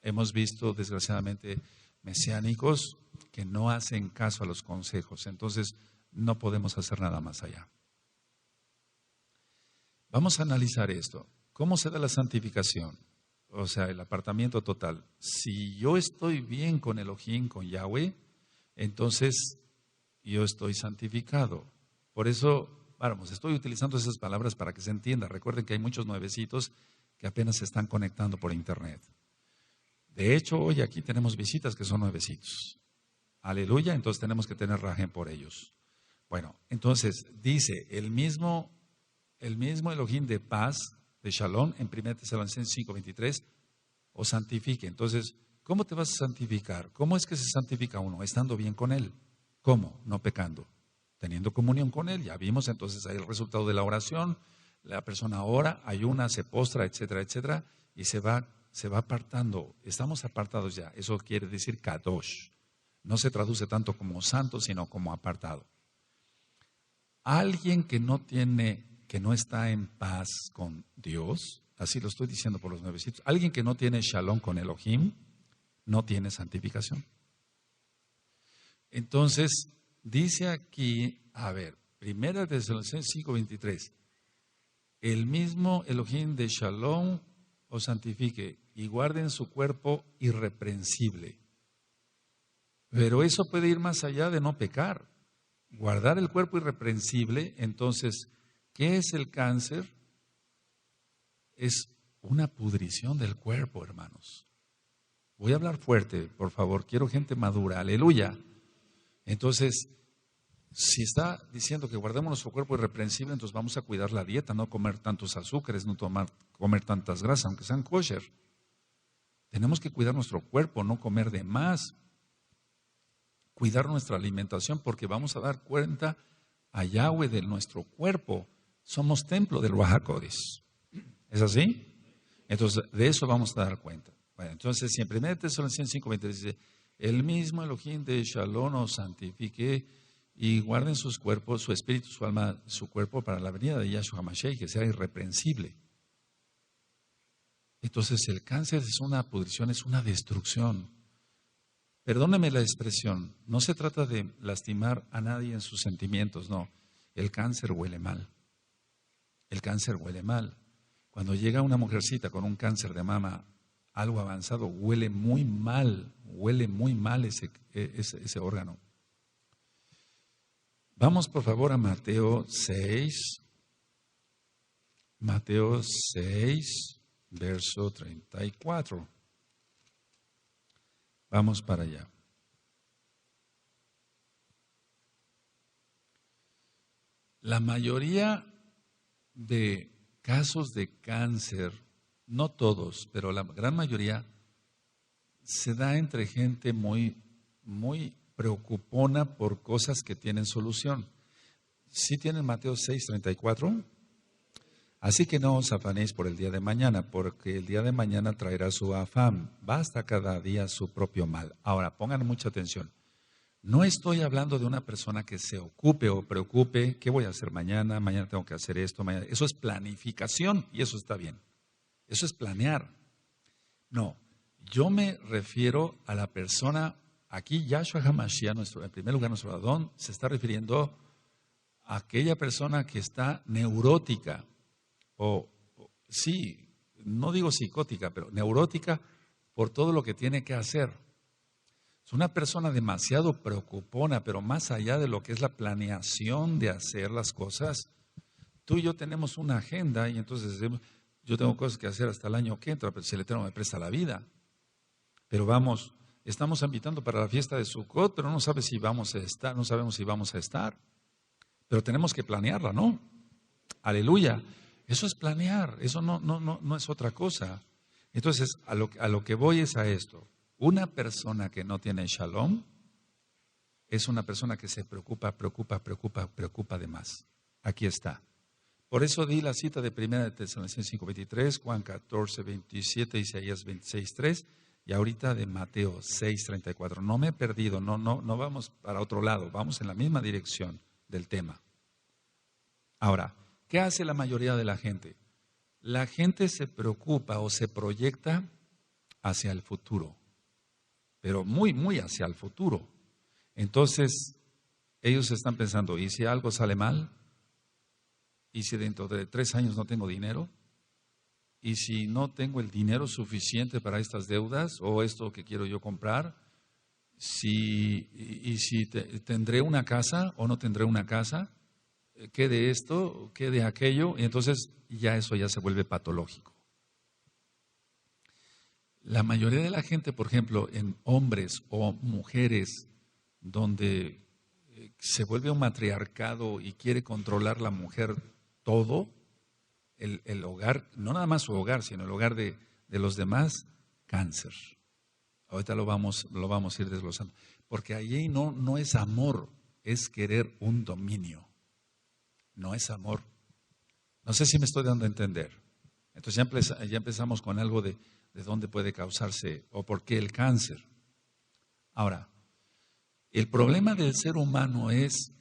hemos visto desgraciadamente mesiánicos que no hacen caso a los consejos, entonces no podemos hacer nada más allá. Vamos a analizar esto. ¿Cómo se da la santificación? O sea, el apartamiento total. Si yo estoy bien con Elohim, con Yahweh, entonces yo estoy santificado. Por eso, vamos, estoy utilizando esas palabras para que se entienda. Recuerden que hay muchos nuevecitos que apenas se están conectando por internet. De hecho, hoy aquí tenemos visitas que son nuevecitos. Aleluya, entonces tenemos que tener rajen por ellos. Bueno, entonces dice el mismo Elohim de paz, de Shalom, en 1 Tesalonicenses 5:23, os santifique. Entonces, ¿cómo te vas a santificar? ¿Cómo es que se santifica uno? Estando bien con Él. ¿Cómo? No pecando. Teniendo comunión con Él. Ya vimos entonces ahí el resultado de la oración. La persona ora, ayuna, se postra, etcétera, etcétera, y se va apartando. Estamos apartados ya. Eso quiere decir kadosh. No se traduce tanto como santo, sino como apartado. Alguien que no está en paz con Dios, así lo estoy diciendo por los nuevecitos, alguien que no tiene shalom con Elohim, no tiene santificación. Entonces, dice aquí, a ver, 1 Tesalonicenses 5:23, el mismo Elohim de Shalom os santifique y guarden su cuerpo irreprensible. Pero eso puede ir más allá de no pecar. Guardar el cuerpo irreprensible, entonces, ¿qué es el cáncer? Es una pudrición del cuerpo, hermanos. Voy a hablar fuerte, por favor. Quiero gente madura. Aleluya. Entonces, si está diciendo que guardemos nuestro cuerpo irreprensible, entonces vamos a cuidar la dieta, no comer tantos azúcares, no comer tantas grasas, aunque sean kosher. Tenemos que cuidar nuestro cuerpo, no comer de más. Cuidar nuestra alimentación, porque vamos a dar cuenta a Yahweh de nuestro cuerpo. Somos templo del Ruach HaKodesh. ¿Es así? Entonces, de eso vamos a dar cuenta. Bueno, entonces, si en 1 Tesalonicenses 5:23 dice, el mismo Elohim de Shalom os santifique y guarden sus cuerpos, su espíritu, su alma, su cuerpo para la venida de Yahshua HaMashiach, que sea irreprensible. Entonces, el cáncer es una pudrición, es una destrucción. Perdóneme la expresión, no se trata de lastimar a nadie en sus sentimientos, no. El cáncer huele mal. El cáncer huele mal. Cuando llega una mujercita con un cáncer de mama, algo avanzado, huele muy mal ese órgano. Vamos por favor a Mateo 6, verso 34. Vamos para allá. La mayoría de casos de cáncer, no todos, pero la gran mayoría, se da entre gente muy preocupona por cosas que tienen solución. ¿Sí tienen Mateo 6:34? Así que no os afanéis por el día de mañana, porque el día de mañana traerá su afán. Basta cada día su propio mal. Ahora, pongan mucha atención. No estoy hablando de una persona que se ocupe o preocupe, ¿qué voy a hacer mañana? Mañana tengo que hacer esto, mañana. Eso es planificación y eso está bien. Eso es planear. No, yo me refiero a la persona, aquí Yahshua HaMashiach, en primer lugar nuestro Adón, se está refiriendo a aquella persona que está neurótica. Sí, no digo psicótica, pero neurótica por todo lo que tiene que hacer. Es una persona demasiado preocupona, pero más allá de lo que es la planeación de hacer las cosas, tú y yo tenemos una agenda y entonces decimos, yo tengo cosas que hacer hasta el año que entra, pero si el Eterno me presta la vida. Pero vamos, estamos invitando para la fiesta de Sukkot, pero no sabemos si vamos a estar. Pero tenemos que planearla, ¿no? Aleluya. Eso es planear, eso no es otra cosa. Entonces, a lo que voy es a esto. Una persona que no tiene shalom es una persona que se preocupa de más. Aquí está. Por eso di la cita de 1 Tesalonicenses 5:23, Juan 14:27, Isaías 26:3. y ahorita de Mateo 6:34. No me he perdido, no vamos para otro lado, vamos en la misma dirección del tema. Ahora, ¿qué hace la mayoría de la gente? La gente se preocupa o se proyecta hacia el futuro, pero muy, muy hacia el futuro. Entonces, ellos están pensando, ¿y si algo sale mal? ¿Y si dentro de 3 años no tengo dinero? ¿Y si no tengo el dinero suficiente para estas deudas o esto que quiero yo comprar? ¿Y si tendré una casa o no tendré una casa? ¿Qué de esto? ¿Qué de aquello? Y entonces ya eso ya se vuelve patológico. La mayoría de la gente, por ejemplo, en hombres o mujeres, donde se vuelve un matriarcado y quiere controlar la mujer todo, el hogar, no nada más su hogar, sino el hogar de los demás, cáncer. Ahorita lo vamos a ir desglosando. Porque allí no es amor, es querer un dominio. No es amor. No sé si me estoy dando a entender. Entonces ya empezamos con algo de dónde puede causarse o por qué el cáncer. Ahora, el problema del ser humano es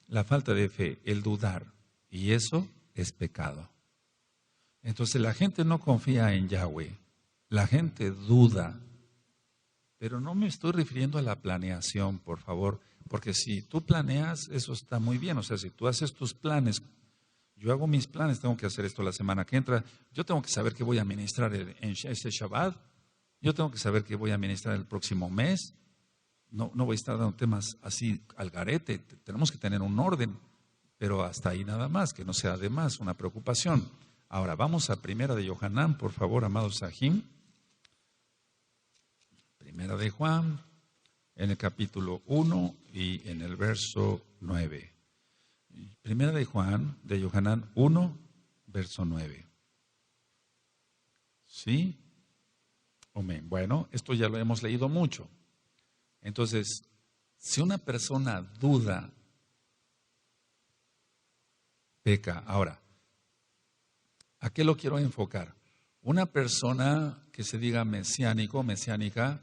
la falta de fe, el dudar. Y eso es pecado. Entonces la gente no confía en Yahweh. La gente duda. Pero no me estoy refiriendo a la planeación, por favor. Porque si tú planeas, eso está muy bien. O sea, si tú haces tus planes, yo hago mis planes, tengo que hacer esto la semana que entra. Yo tengo que saber qué voy a ministrar en este Shabbat. Yo tengo que saber qué voy a ministrar el próximo mes. No voy a estar dando temas así al garete. Tenemos que tener un orden, pero hasta ahí nada más, que no sea además una preocupación. Ahora, vamos a Primera de Yohanan, por favor, amados Sahim. Primera de Juan, en el capítulo 1 y en el verso 9. Primera de Juan, de Yohanan 1, verso 9. ¿Sí? Amén. Bueno, esto ya lo hemos leído mucho. Entonces, si una persona duda, peca. Ahora, ¿a qué lo quiero enfocar? Una persona que se diga mesiánico, mesiánica,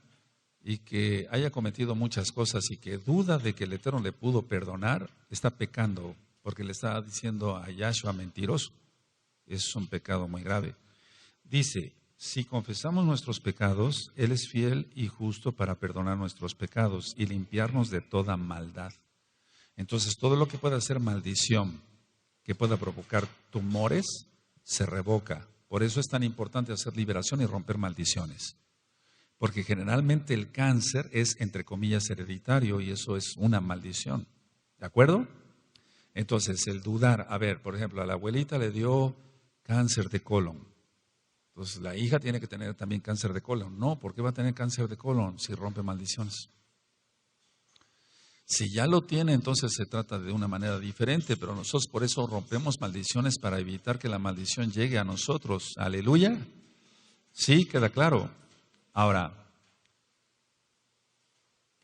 y que haya cometido muchas cosas y que duda de que el Eterno le pudo perdonar, está pecando porque le está diciendo a Yahshua mentiroso. Es un pecado muy grave. Dice, si confesamos nuestros pecados, Él es fiel y justo para perdonar nuestros pecados y limpiarnos de toda maldad. Entonces, todo lo que pueda ser maldición, que pueda provocar tumores, se revoca. Por eso es tan importante hacer liberación y romper maldiciones. Porque generalmente el cáncer es, entre comillas, hereditario y eso es una maldición. ¿De acuerdo? Entonces, el dudar, a ver, por ejemplo, a la abuelita le dio cáncer de colon. Entonces, la hija tiene que tener también cáncer de colon. No, ¿por qué va a tener cáncer de colon si rompe maldiciones? Si ya lo tiene, entonces se trata de una manera diferente, pero nosotros por eso rompemos maldiciones para evitar que la maldición llegue a nosotros. Aleluya. Sí, queda claro. Ahora,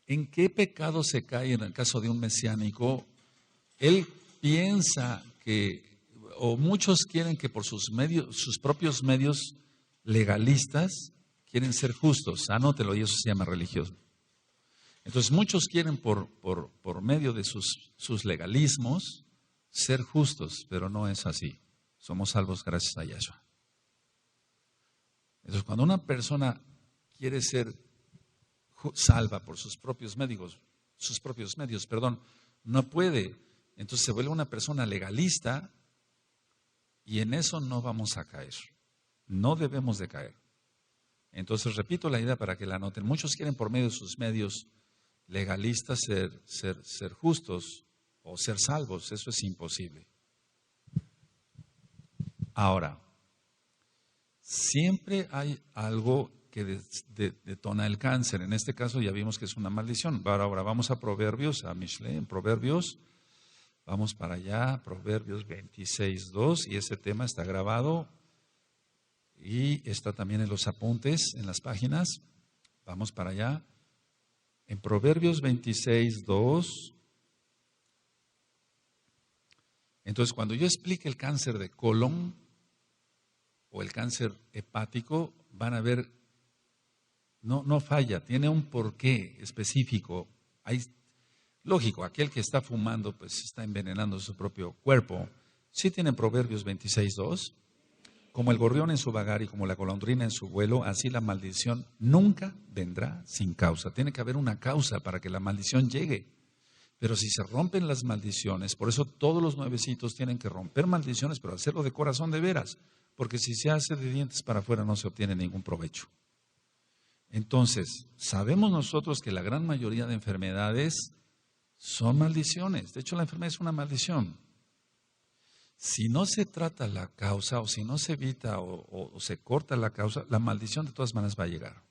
¿en qué pecado se cae en el caso de un mesiánico? Él piensa que, o muchos quieren que por sus propios medios legalistas, quieren ser justos. Anótelo, y eso se llama religioso. Entonces muchos quieren por medio de sus legalismos ser justos, pero no es así. Somos salvos gracias a Yahshua. Entonces cuando una persona quiere ser salva por sus propios medios, no puede. Entonces se vuelve una persona legalista y en eso no vamos a caer. No debemos de caer. Entonces repito la idea para que la anoten. Muchos quieren por medio de sus medios legalistas ser justos o ser salvos. Eso es imposible. Ahora, siempre hay algo que detona el cáncer. En este caso ya vimos que es una maldición. Ahora vamos a Proverbios, a Mishle, en Proverbios. Vamos para allá, Proverbios 26:2, y ese tema está grabado y está también en los apuntes, en las páginas. Vamos para allá. En Proverbios 26:2. Entonces, cuando yo explique el cáncer de colon o el cáncer hepático, van a ver no falla, tiene un porqué específico. Hay, lógico, aquel que está fumando pues está envenenando su propio cuerpo. Sí tiene Proverbios 26:2. Como el gorrión en su vagar y como la golondrina en su vuelo, así la maldición nunca vendrá sin causa. Tiene que haber una causa para que la maldición llegue. Pero si se rompen las maldiciones, por eso todos los nuevecitos tienen que romper maldiciones, pero hacerlo de corazón de veras. Porque si se hace de dientes para afuera no se obtiene ningún provecho. Entonces, sabemos nosotros que la gran mayoría de enfermedades son maldiciones. De hecho, la enfermedad es una maldición. Si no se trata la causa o si no se evita o se corta la causa, la maldición de todas maneras va a llegar.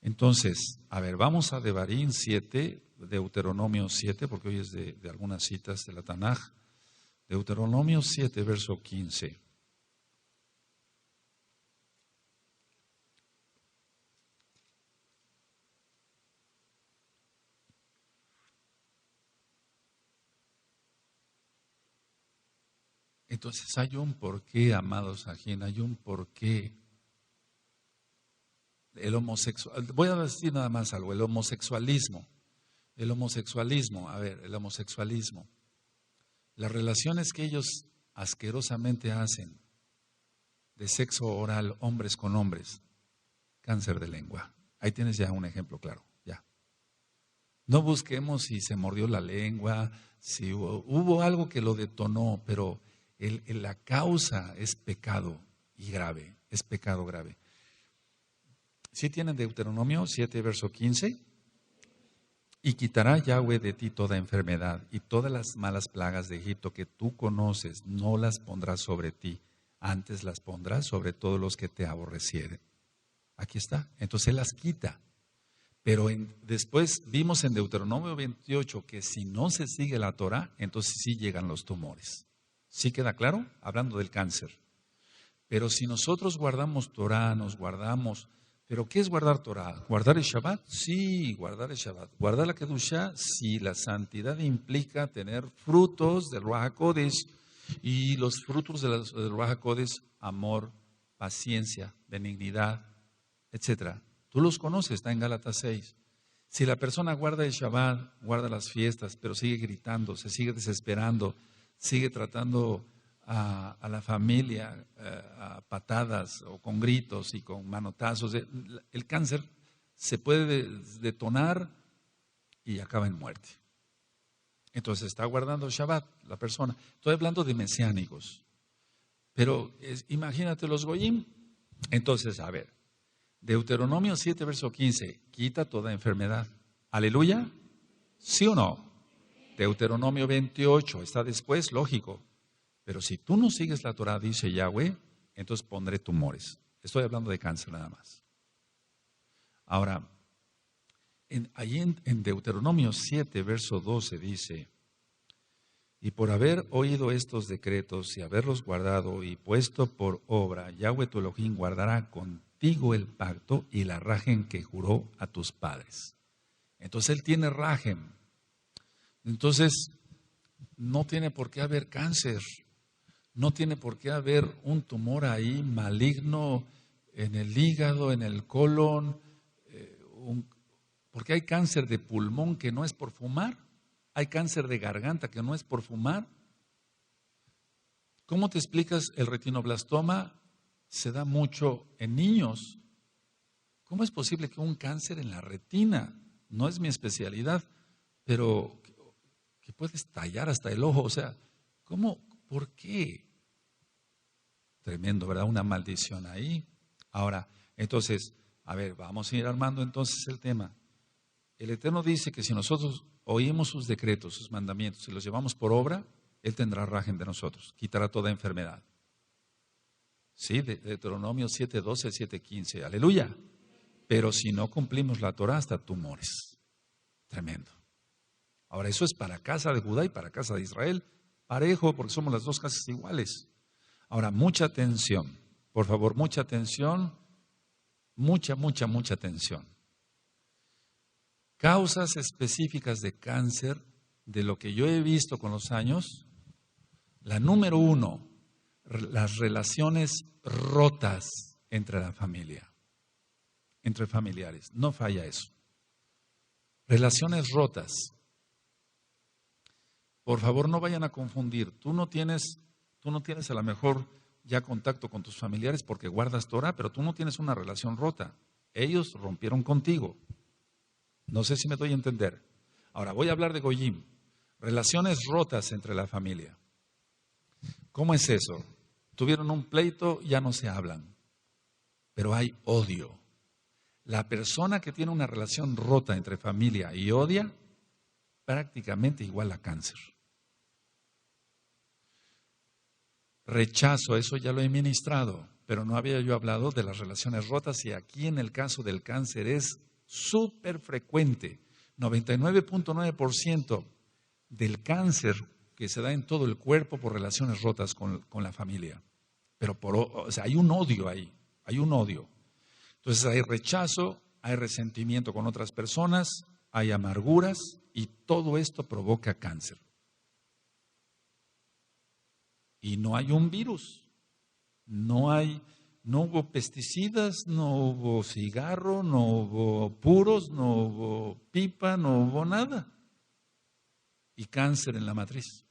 Entonces, a ver, vamos a Devarim 7, Deuteronomio 7, porque hoy es de algunas citas de la Tanaj. Deuteronomio 7, verso 15. Entonces hay un porqué, amados ajín, hay un porqué. El homosexual, voy a decir nada más algo, el homosexualismo, a ver, el homosexualismo, las relaciones que ellos asquerosamente hacen de sexo oral, hombres con hombres, cáncer de lengua. Ahí tienes ya un ejemplo claro, ya. No busquemos si se mordió la lengua, si hubo algo que lo detonó, pero la causa es pecado y grave, es pecado grave. ¿Sí tienen Deuteronomio 7, verso 15? Y quitará Yahweh de ti toda enfermedad y todas las malas plagas de Egipto que tú conoces, no las pondrás sobre ti, antes las pondrás sobre todos los que te aborrecieren. Aquí está, entonces Él las quita. Pero después vimos en Deuteronomio 28 que si no se sigue la Torah, entonces sí llegan los tumores. ¿Sí queda claro? Hablando del cáncer. Pero si nosotros guardamos Torah, nos guardamos. ¿Pero qué es guardar Torah? ¿Guardar el Shabbat? Sí, guardar el Shabbat. ¿Guardar la Kedushá? Sí, la santidad implica tener frutos del Ruach HaKodesh. Y los frutos del Ruach HaKodesh, amor, paciencia, benignidad, etc. Tú los conoces, está en Gálatas 6. Si la persona guarda el Shabbat, guarda las fiestas, pero sigue gritando, se sigue desesperando, sigue tratando a la familia a patadas o con gritos y con manotazos, el cáncer se puede detonar y acaba en muerte. Entonces está guardando Shabbat la persona. Estoy hablando de mesiánicos. Pero imagínate los goyim. Entonces, a ver, Deuteronomio 7, verso 15, quita toda enfermedad. ¿Aleluya? ¿Sí o no? Deuteronomio 28, está después, lógico. Pero si tú no sigues la Torah, dice Yahweh, entonces pondré tumores. Estoy hablando de cáncer nada más. Ahora, ahí en Deuteronomio 7, verso 12 dice, y por haber oído estos decretos y haberlos guardado y puesto por obra, Yahweh tu Elohim guardará contigo el pacto y la rajem que juró a tus padres. Entonces Él tiene rajem. Entonces, no tiene por qué haber cáncer. No tiene por qué haber un tumor ahí maligno en el hígado, en el colon, porque hay cáncer de pulmón que no es por fumar, hay cáncer de garganta que no es por fumar. ¿Cómo te explicas el retinoblastoma? Se da mucho en niños. ¿Cómo es posible que un cáncer en la retina, no es mi especialidad, pero que puede estallar hasta el ojo? O sea, ¿cómo? ¿Por qué? Tremendo, ¿verdad? Una maldición ahí. Ahora, entonces, a ver, vamos a ir armando entonces el tema. El Eterno dice que si nosotros oímos sus decretos, sus mandamientos, y los llevamos por obra, Él tendrá rajem de nosotros, quitará toda enfermedad. Sí, Deuteronomio 7:12, 7:15, aleluya. Pero si no cumplimos la Torah, hasta tumores. Tremendo. Ahora, eso es para casa de Judá y para casa de Israel, parejo, porque somos las dos casas iguales. Ahora, mucha atención, por favor, mucha atención, mucha atención. Causas específicas de cáncer, de lo que yo he visto con los años, la número 1, las relaciones rotas entre la familia. entre familiares. No falla eso. Relaciones rotas. Por favor, no vayan a confundir. Tú no tienes a lo mejor ya contacto con tus familiares porque guardas Torah, pero tú no tienes una relación rota. Ellos rompieron contigo. No sé si me doy a entender. Ahora, voy a hablar de Goyim. Relaciones rotas entre la familia. ¿Cómo es eso? Tuvieron un pleito, ya no se hablan, pero hay odio. La persona que tiene una relación rota entre familia y odia, prácticamente igual a cáncer. Rechazo, eso ya lo he ministrado, pero no había yo hablado de las relaciones rotas y aquí en el caso del cáncer es súper frecuente. 99.9% del cáncer que se da en todo el cuerpo por relaciones rotas con la familia. Pero o sea, hay un odio ahí, hay un odio. Entonces hay rechazo, hay resentimiento con otras personas, hay amarguras y todo esto provoca cáncer. Y no hay un virus, no hubo pesticidas, no hubo cigarro, no hubo puros, no hubo pipa, no hubo nada. Y cáncer en la matriz.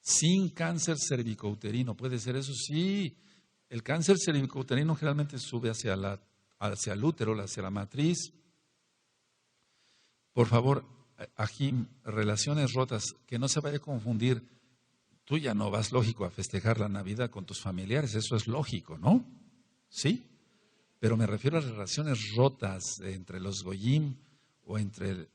Sin cáncer cervicouterino, ¿puede ser eso? Sí, el cáncer cervicouterino generalmente sube hacia el útero, hacia la matriz. Por favor, Ajim, relaciones rotas, que no se vaya a confundir. Tú ya no vas, lógico, a festejar la Navidad con tus familiares, eso es lógico, ¿no? Sí, pero me refiero a relaciones rotas entre los Goyim o entre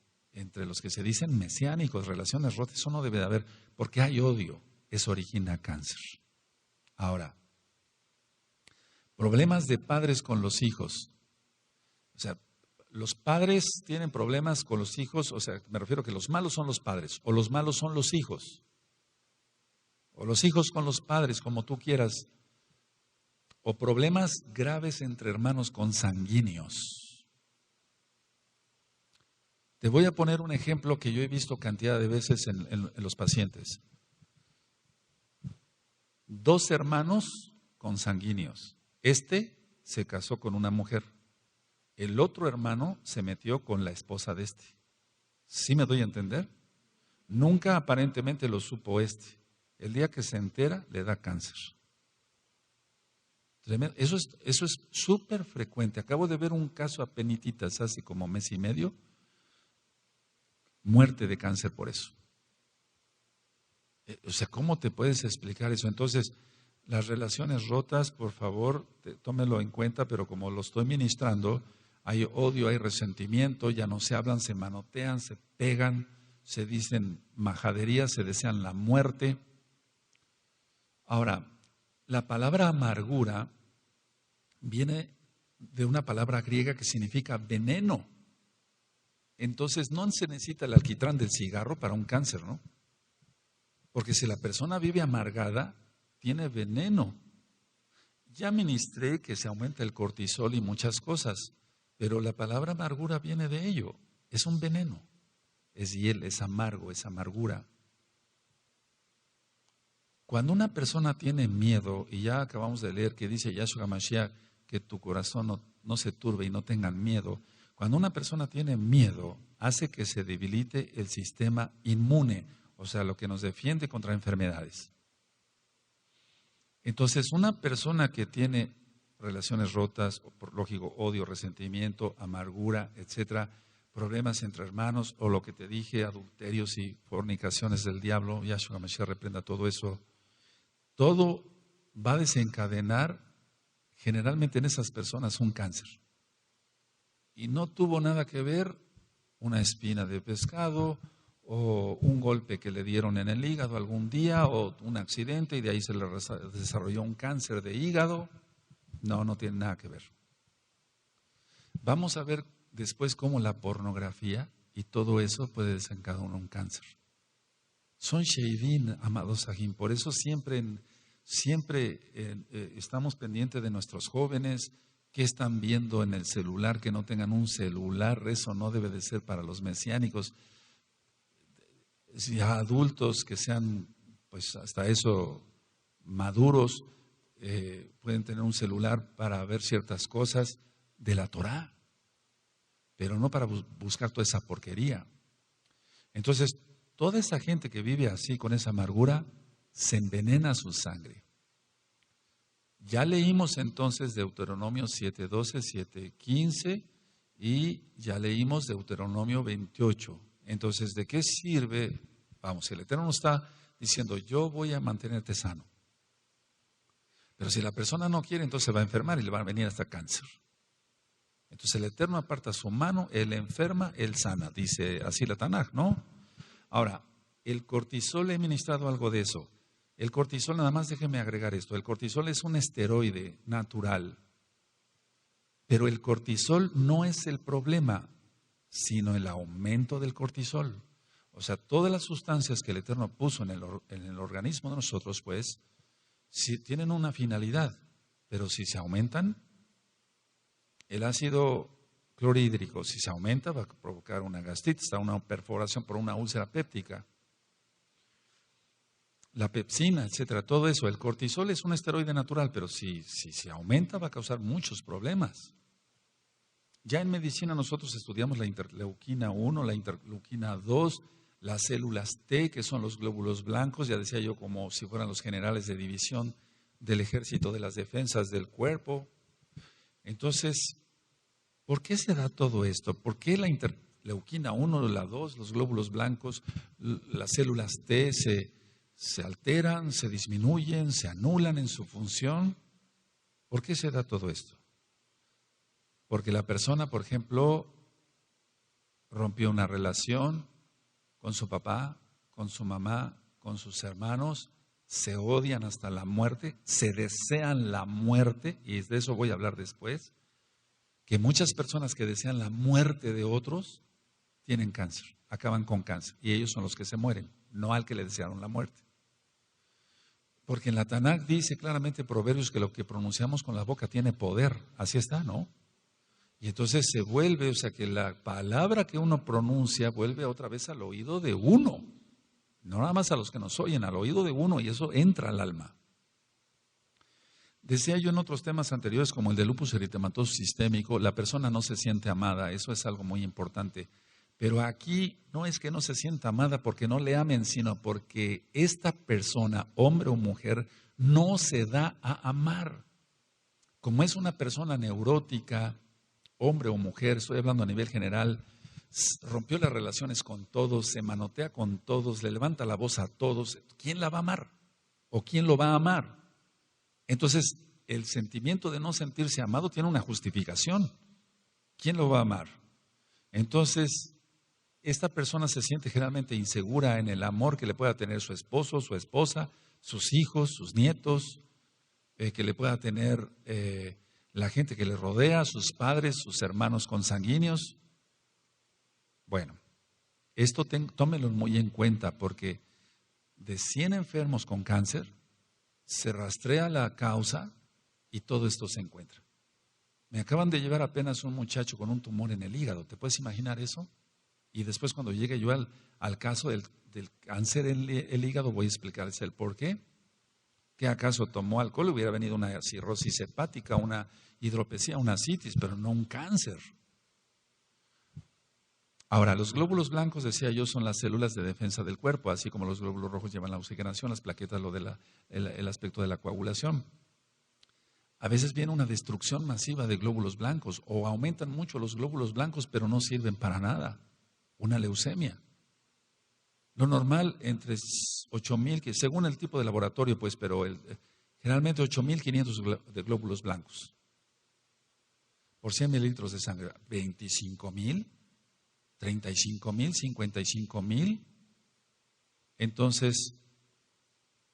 los que se dicen mesiánicos, relaciones rotas, eso no debe de haber, porque hay odio, eso origina cáncer. Ahora, problemas de padres con los hijos. O sea, los padres tienen problemas con los hijos, o sea, me refiero a que los malos son los padres, o los malos son los hijos, o los hijos con los padres, como tú quieras, o problemas graves entre hermanos consanguíneos. Te voy a poner un ejemplo que yo he visto cantidad de veces en los pacientes. 2 hermanos consanguíneos. Este se casó con una mujer. El otro hermano se metió con la esposa de este. ¿Sí me doy a entender? Nunca aparentemente lo supo este. El día que se entera, le da cáncer. Tremendo. Eso es súper frecuente. Acabo de ver un caso apenititas hace como mes y medio. Muerte de cáncer por eso. O sea, ¿cómo te puedes explicar eso? Entonces, las relaciones rotas, por favor, tómelo en cuenta, pero como lo estoy ministrando, hay odio, hay resentimiento, ya no se hablan, se manotean, se pegan, se dicen majaderías, se desean la muerte. Ahora, la palabra amargura viene de una palabra griega que significa veneno. Entonces, no se necesita el alquitrán del cigarro para un cáncer, ¿no? Porque si la persona vive amargada, tiene veneno. Ya ministré que se aumenta el cortisol y muchas cosas, pero la palabra amargura viene de ello. Es un veneno. Es hiel, es amargo, es amargura. Cuando una persona tiene miedo, y ya acabamos de leer que dice Yahshua HaMashiach que tu corazón no se turbe y no tengan miedo. Cuando una persona tiene miedo, hace que se debilite el sistema inmune, o sea, lo que nos defiende contra enfermedades. Entonces, una persona que tiene relaciones rotas, por lógico, odio, resentimiento, amargura, etcétera, problemas entre hermanos, o lo que te dije, adulterios y fornicaciones del diablo, Yahshua HaMashiach reprenda todo eso, todo va a desencadenar generalmente en esas personas un cáncer. Y no tuvo nada que ver una espina de pescado o un golpe que le dieron en el hígado algún día o un accidente y de ahí se le desarrolló un cáncer de hígado. No tiene nada que ver. Vamos a ver después cómo la pornografía y todo eso puede desencadenar un cáncer. Son sheidin, amados Sahim, por eso siempre estamos pendientes de nuestros jóvenes, que están viendo en el celular, que no tengan un celular, eso no debe de ser para los mesiánicos. Ya adultos que sean, pues hasta eso, maduros, pueden tener un celular para ver ciertas cosas, de la Torá, pero no para buscar toda esa porquería. Entonces, toda esa gente que vive así, con esa amargura, se envenena su sangre. Ya leímos entonces Deuteronomio 7:12, 7:15 y ya leímos Deuteronomio 28. Entonces, ¿de qué sirve? Vamos, el Eterno nos está diciendo, yo voy a mantenerte sano. Pero si la persona no quiere, entonces se va a enfermar y le va a venir hasta cáncer. Entonces el Eterno aparta su mano, él enferma, él sana, dice así la Tanaj, ¿no? Ahora, el cortisol, he ministrado algo de eso. El cortisol, nada más déjeme agregar esto, el cortisol es un esteroide natural, pero el cortisol no es el problema, sino el aumento del cortisol. O sea, todas las sustancias que el Eterno puso en el organismo de nosotros, pues, si tienen una finalidad, pero si se aumentan, el ácido clorhídrico, si se aumenta, va a provocar una gastritis, una perforación por una úlcera péptica. La pepsina, etcétera, todo eso. El cortisol es un esteroide natural, pero si se aumenta, va a causar muchos problemas. Ya en medicina nosotros estudiamos la interleuquina 1, la interleuquina 2, las células T, que son los glóbulos blancos, ya decía yo, como si fueran los generales de división del ejército de las defensas del cuerpo. Entonces, ¿por qué se da todo esto? ¿Por qué la interleuquina 1, la 2, los glóbulos blancos, las células T se alteran, se disminuyen, se anulan en su función? ¿Por qué se da todo esto? Porque la persona, por ejemplo, rompió una relación con su papá, con su mamá, con sus hermanos, se odian hasta la muerte, se desean la muerte, y de eso voy a hablar después, que muchas personas que desean la muerte de otros tienen cáncer, acaban con cáncer, y ellos son los que se mueren, no al que le desearon la muerte. Porque en la Tanaj dice claramente Proverbios que lo que pronunciamos con la boca tiene poder, así está, ¿no? Y entonces se vuelve, o sea que la palabra que uno pronuncia vuelve otra vez al oído de uno, no nada más a los que nos oyen, al oído de uno, y eso entra al alma. Decía yo en otros temas anteriores, como el de lupus eritematoso sistémico, la persona no se siente amada, eso es algo muy importante. Pero aquí no es que no se sienta amada porque no le amen, sino porque esta persona, hombre o mujer, no se da a amar. Como es una persona neurótica, hombre o mujer, estoy hablando a nivel general, rompió las relaciones con todos, se manotea con todos, le levanta la voz a todos, ¿quién la va a amar? ¿O quién lo va a amar? Entonces, el sentimiento de no sentirse amado tiene una justificación. ¿Quién lo va a amar? Entonces, esta persona se siente generalmente insegura en el amor que le pueda tener su esposo, su esposa, sus hijos, sus nietos, que le pueda tener la gente que le rodea, sus padres, sus hermanos consanguíneos. Bueno, esto tómelo muy en cuenta porque de 100 enfermos con cáncer se rastrea la causa y todo esto se encuentra. Me acaban de llevar apenas un muchacho con un tumor en el hígado, ¿te puedes imaginar eso? Y después cuando llegue yo al caso del cáncer en el hígado voy a explicarles el por qué. ¿Que acaso tomó alcohol? Hubiera venido una cirrosis hepática, una hidropesía, una citis, pero no un cáncer. Ahora, los glóbulos blancos, decía yo, son las células de defensa del cuerpo, así como los glóbulos rojos llevan la oxigenación, las plaquetas lo de el aspecto de la coagulación. A veces viene una destrucción masiva de glóbulos blancos o aumentan mucho los glóbulos blancos, pero no sirven para nada. Una leucemia. Lo normal entre 8,000, que según el tipo de laboratorio, pues, pero generalmente 8,500 de glóbulos blancos por 100 mililitros de sangre. 25,000, 35,000, 55,000. Entonces,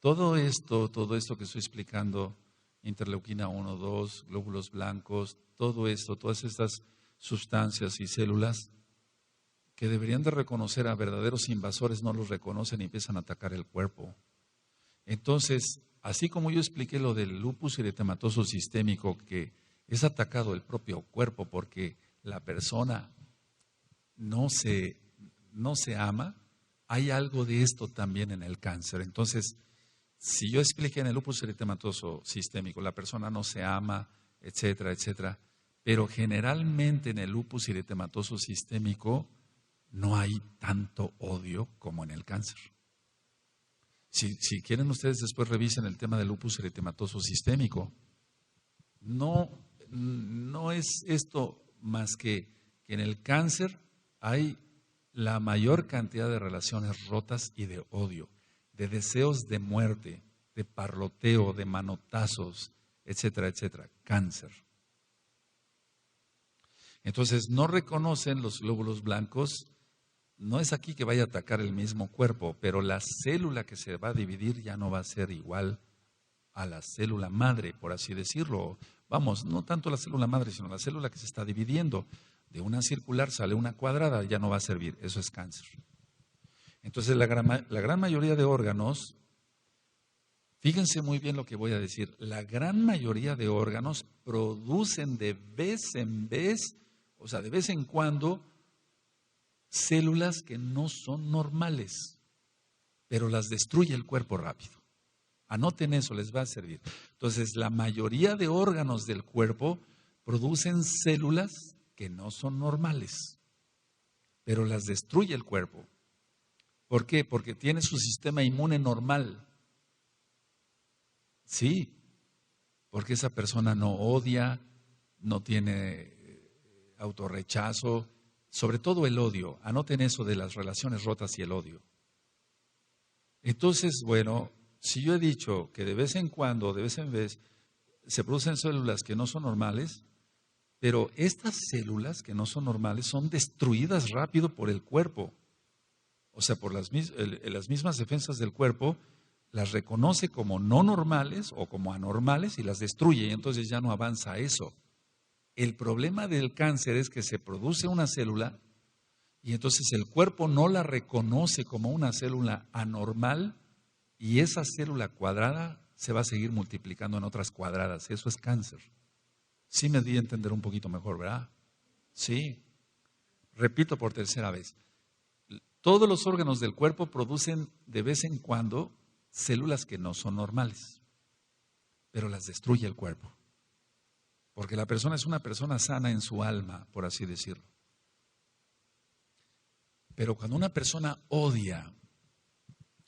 todo esto que estoy explicando, interleuquina 1, 2, glóbulos blancos, todo esto, todas estas sustancias y células que deberían de reconocer a verdaderos invasores, no los reconocen y empiezan a atacar el cuerpo. Entonces, así como yo expliqué lo del lupus eritematoso sistémico, que es atacado el propio cuerpo porque la persona no se ama, hay algo de esto también en el cáncer. Entonces, si yo expliqué en el lupus eritematoso sistémico, la persona no se ama, etcétera, etcétera, Pero generalmente en el lupus eritematoso sistémico no hay tanto odio como en el cáncer. Si quieren ustedes después revisen el tema del lupus eritematoso sistémico. No es esto más que en el cáncer hay la mayor cantidad de relaciones rotas y de odio, de deseos de muerte, de parloteo, de manotazos, etcétera, etcétera. Cáncer. Entonces no reconocen los glóbulos blancos. No es aquí que vaya a atacar el mismo cuerpo, pero la célula que se va a dividir ya no va a ser igual a la célula madre, por así decirlo. Vamos, no tanto la célula madre, sino la célula que se está dividiendo. De una circular sale una cuadrada, ya no va a servir. Eso es cáncer. Entonces la gran mayoría de órganos, fíjense muy bien lo que voy a decir, la gran mayoría de órganos producen de vez en vez, o sea, de vez en cuando, células que no son normales, pero las destruye el cuerpo rápido. Anoten eso, les va a servir. Entonces, la mayoría de órganos del cuerpo producen células que no son normales, pero las destruye el cuerpo. ¿Por qué? Porque tiene su sistema inmune normal. Sí, porque esa persona no odia, no tiene autorrechazo, sobre todo el odio. Anoten eso de las relaciones rotas y el odio. Entonces, bueno, si yo he dicho que de vez en cuando, de vez en vez, se producen células que no son normales, pero estas células que no son normales son destruidas rápido por el cuerpo. O sea, por las mismas defensas del cuerpo, las reconoce como no normales o como anormales y las destruye, y entonces ya no avanza eso. El problema del cáncer es que se produce una célula y entonces el cuerpo no la reconoce como una célula anormal y esa célula cuadrada se va a seguir multiplicando en otras cuadradas. Eso es cáncer. Sí me di a entender un poquito mejor, ¿verdad? Sí. Repito por tercera vez. Todos los órganos del cuerpo producen de vez en cuando células que no son normales, pero las destruye el cuerpo. Porque la persona es una persona sana en su alma, por así decirlo. Pero cuando una persona odia,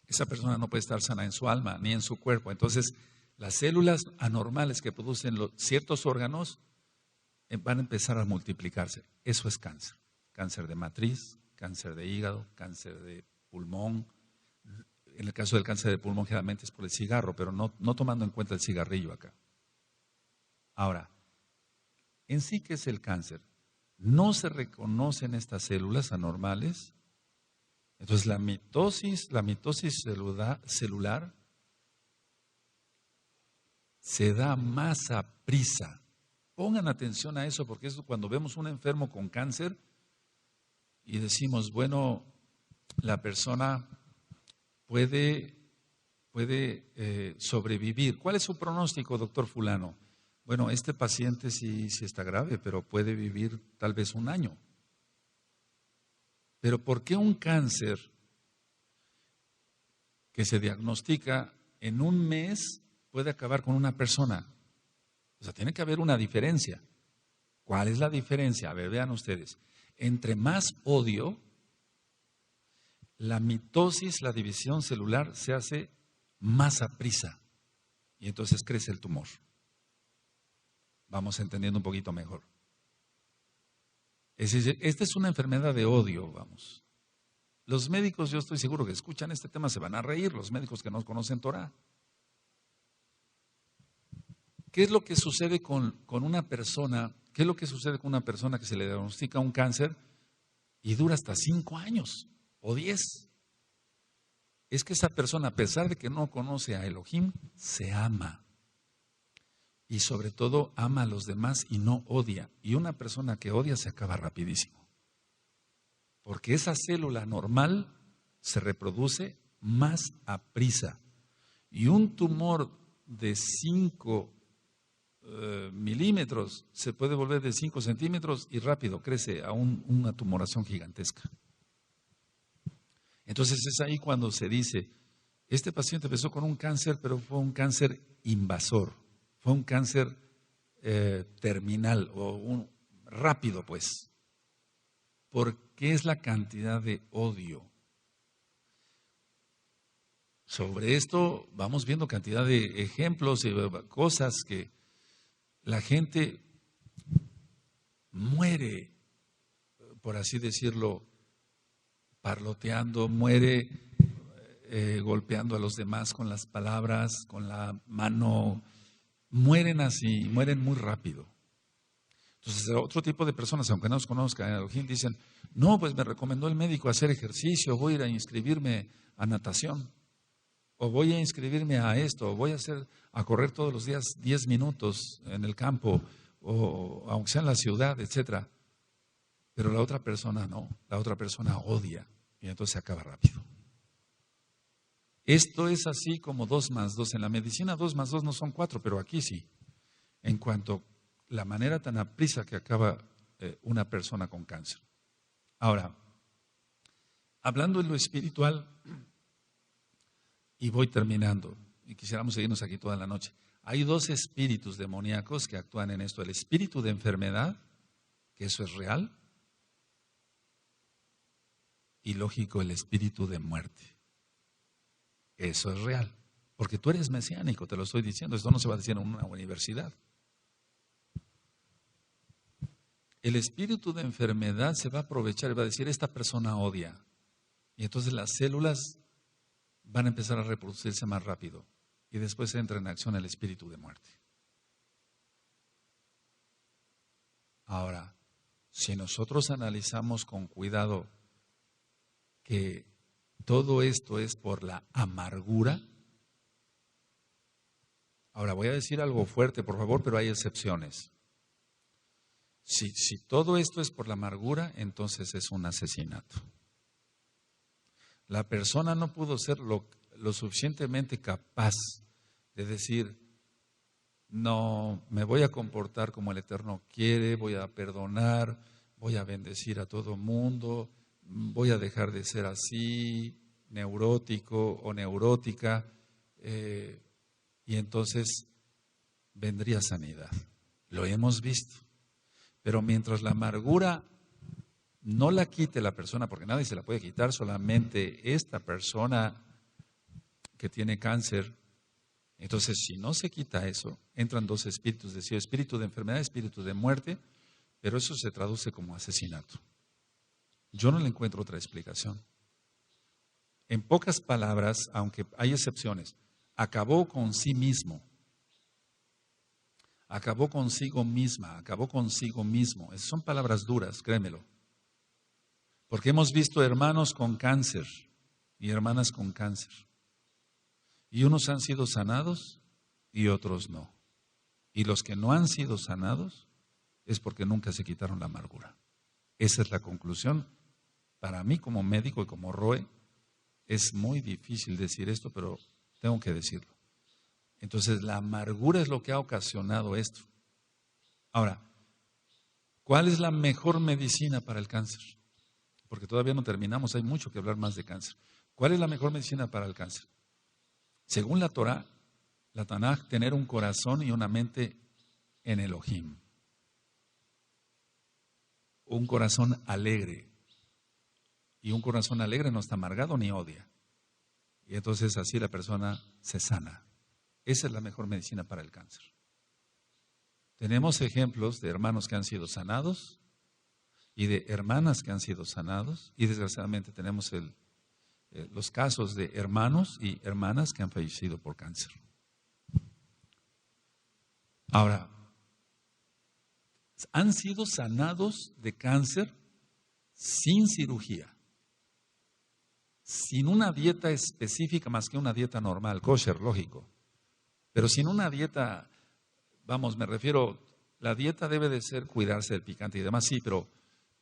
esa persona no puede estar sana en su alma ni en su cuerpo. Entonces, las células anormales que producen ciertos órganos van a empezar a multiplicarse. Eso es cáncer. Cáncer de matriz, cáncer de hígado, cáncer de pulmón. En el caso del cáncer de pulmón generalmente es por el cigarro, pero no tomando en cuenta el cigarrillo acá. Ahora, en sí, ¿qué es el cáncer? No se reconocen estas células anormales. Entonces la mitosis celular se da más a prisa. Pongan atención a eso, porque es cuando vemos un enfermo con cáncer y decimos, bueno, la persona puede sobrevivir. ¿Cuál es su pronóstico, doctor fulano? Bueno, este paciente sí está grave, pero puede vivir tal vez un año. Pero ¿por qué un cáncer que se diagnostica en un mes puede acabar con una persona? O sea, tiene que haber una diferencia. ¿Cuál es la diferencia? A ver, vean ustedes. Entre más odio, la mitosis, la división celular, se hace más aprisa. Y entonces crece el tumor. Vamos entendiendo un poquito mejor. Es decir, esta es una enfermedad de odio, vamos. Los médicos, yo estoy seguro que escuchan este tema, se van a reír, los médicos que no conocen Torah. ¿Qué es lo que sucede con una persona? ¿Qué es lo que sucede con una persona que se le diagnostica un cáncer y dura hasta 5 años o 10? Es que esa persona, a pesar de que no conoce a Elohim, se ama. Y sobre todo ama a los demás y no odia. Y una persona que odia se acaba rapidísimo. Porque esa célula normal se reproduce más a prisa. Y un tumor de 5 milímetros se puede volver de 5 centímetros y rápido crece a una tumoración gigantesca. Entonces es ahí cuando se dice, este paciente empezó con un cáncer, pero fue un cáncer invasor. Fue un cáncer terminal o rápido, pues. Porque es la cantidad de odio. Sobre esto vamos viendo cantidad de ejemplos y cosas que la gente muere, por así decirlo, parloteando, muere golpeando a los demás con las palabras, con la mano. Mueren así, mueren muy rápido. Entonces, otro tipo de personas, aunque no los conozcan, en Elohim dicen, no, pues me recomendó el médico hacer ejercicio, voy a ir a inscribirme a natación, o voy a inscribirme a esto, o voy a correr todos los días 10 minutos en el campo, o aunque sea en la ciudad, etcétera. Pero la otra persona no, la otra persona odia, y entonces se acaba rápido. Esto es así como 2 más 2. En la medicina 2 más 2 no son 4, pero aquí sí. En cuanto a la manera tan aprisa que acaba una persona con cáncer. Ahora, hablando en lo espiritual, y voy terminando, y quisiéramos seguirnos aquí toda la noche. Hay 2 espíritus demoníacos que actúan en esto. El espíritu de enfermedad, que eso es real, y lógico, el espíritu de muerte. Eso es real, porque tú eres mesiánico, te lo estoy diciendo, esto no se va a decir en una universidad. El espíritu de enfermedad se va a aprovechar y va a decir, esta persona odia. Y entonces las células van a empezar a reproducirse más rápido. Y después entra en acción el espíritu de muerte. Ahora, si nosotros analizamos con cuidado que todo esto es por la amargura. Ahora voy a decir algo fuerte, por favor, pero hay excepciones. Si todo esto es por la amargura, entonces es un asesinato. La persona no pudo ser lo suficientemente capaz de decir, no, me voy a comportar como el Eterno quiere, voy a perdonar, voy a bendecir a todo mundo, voy a dejar de ser así, neurótico o neurótica, y entonces vendría sanidad. Lo hemos visto. Pero mientras la amargura no la quite la persona, porque nadie se la puede quitar, solamente esta persona que tiene cáncer, entonces si no se quita eso, entran 2 espíritus, es decir, espíritu de enfermedad, espíritu de muerte, pero eso se traduce como asesinato. Yo no le encuentro otra explicación. En pocas palabras, aunque hay excepciones, acabó con sí mismo, acabó consigo misma, acabó consigo mismo. Esas son palabras duras, créemelo. Porque hemos visto hermanos con cáncer y hermanas con cáncer. Y unos han sido sanados y otros no. Y los que no han sido sanados es porque nunca se quitaron la amargura. Esa es la conclusión. Para mí como médico y como Roe, es muy difícil decir esto, pero tengo que decirlo. Entonces, la amargura es lo que ha ocasionado esto. Ahora, ¿cuál es la mejor medicina para el cáncer? Porque todavía no terminamos, hay mucho que hablar más de cáncer. ¿Cuál es la mejor medicina para el cáncer? Según la Torah, la Tanaj, tener un corazón y una mente en Elohim. Un corazón alegre. Y un corazón alegre no está amargado ni odia. Y entonces así la persona se sana. Esa es la mejor medicina para el cáncer. Tenemos ejemplos de hermanos que han sido sanados y de hermanas que han sido sanados. Y desgraciadamente tenemos los casos de hermanos y hermanas que han fallecido por cáncer. Ahora, han sido sanados de cáncer sin cirugía. Sin una dieta específica más que una dieta normal, kosher, lógico. Pero sin una dieta, vamos, me refiero, la dieta debe de ser cuidarse del picante y demás, sí, pero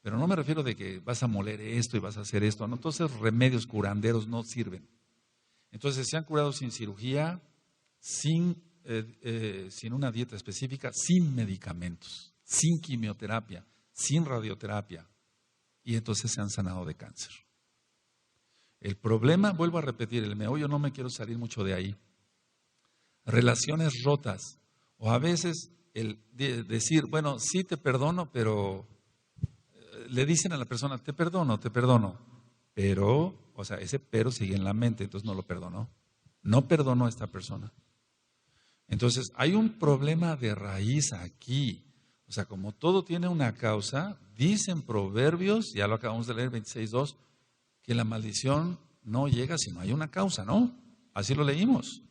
no me refiero de que vas a moler esto y vas a hacer esto, no, entonces remedios curanderos no sirven. Entonces se han curado sin cirugía, sin una dieta específica, sin medicamentos, sin quimioterapia, sin radioterapia, y entonces se han sanado de cáncer. El problema, vuelvo a repetir, el meollo, no me quiero salir mucho de ahí. Relaciones rotas, o a veces decir, bueno, sí te perdono, pero le dicen a la persona, te perdono, pero, o sea, ese pero sigue en la mente, entonces no lo perdonó. No perdonó a esta persona. Entonces, hay un problema de raíz aquí. O sea, como todo tiene una causa, dicen Proverbios, ya lo acabamos de leer, 26:2, que la maldición no llega si no hay una causa, ¿no? Así lo leímos.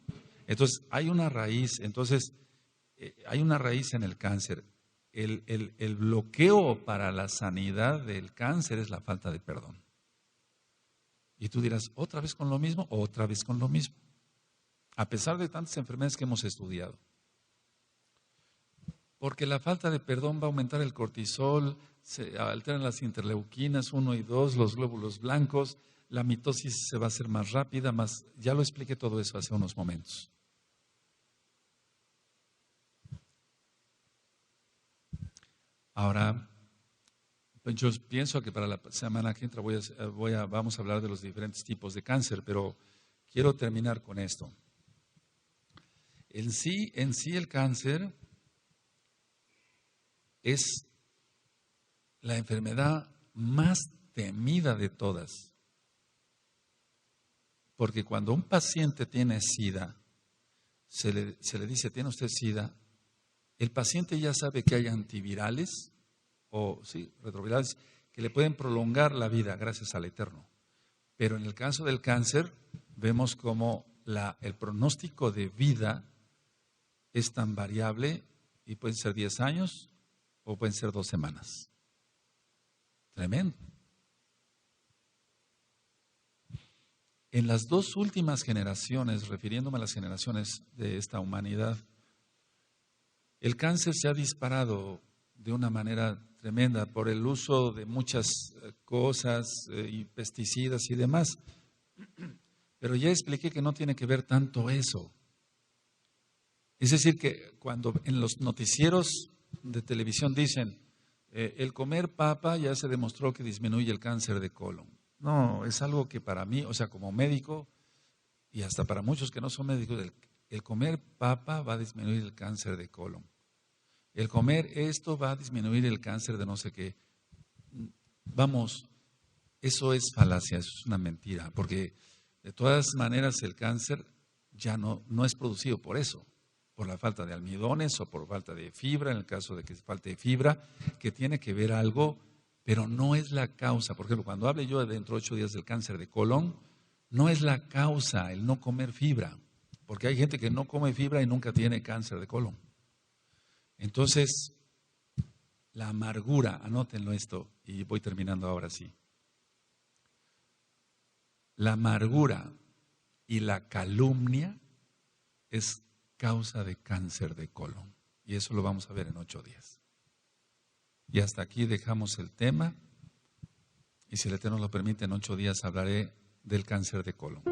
Entonces, hay una raíz. Entonces, hay una raíz en el cáncer. El bloqueo para la sanidad del cáncer es la falta de perdón. Y tú dirás, ¿otra vez con lo mismo o otra vez con lo mismo? A pesar de tantas enfermedades que hemos estudiado. Porque la falta de perdón va a aumentar el cortisol, se alteran las interleuquinas 1 y 2, los glóbulos blancos, la mitosis se va a hacer más rápida, ya lo expliqué todo eso hace unos momentos. Ahora, pues yo pienso que para la semana que entra vamos a hablar de los diferentes tipos de cáncer, pero quiero terminar con esto. En sí el cáncer es la enfermedad más temida de todas. Porque cuando un paciente tiene SIDA, se le dice, ¿tiene usted SIDA? El paciente ya sabe que hay antivirales, retrovirales, que le pueden prolongar la vida gracias al Eterno. Pero en el caso del cáncer, vemos como el pronóstico de vida es tan variable y pueden ser 10 años o pueden ser 2 semanas. Tremendo. En las 2 últimas generaciones, refiriéndome a las generaciones de esta humanidad, el cáncer se ha disparado de una manera tremenda por el uso de muchas cosas y pesticidas y demás. Pero ya expliqué que no tiene que ver tanto eso. Es decir, que cuando en los noticieros de televisión dicen, el comer papa ya se demostró que disminuye el cáncer de colon. No, es algo que para mí, o sea, como médico, y hasta para muchos que no son médicos, el comer papa va a disminuir el cáncer de colon. El comer esto va a disminuir el cáncer de no sé qué. Vamos, eso es falacia, eso es una mentira, porque de todas maneras el cáncer ya no es producido por eso, por la falta de almidones o por falta de fibra, en el caso de que falte fibra, que tiene que ver algo, pero no es la causa. Por ejemplo, cuando hable yo dentro de 8 días del cáncer de colon, no es la causa el no comer fibra, porque hay gente que no come fibra y nunca tiene cáncer de colon. Entonces, la amargura, anótenlo esto, y voy terminando ahora sí. La amargura y la calumnia es causa de cáncer de colon. Y eso lo vamos a ver en 8 días. Y hasta aquí dejamos el tema. Y si el Eterno lo permite, en 8 días hablaré del cáncer de colon.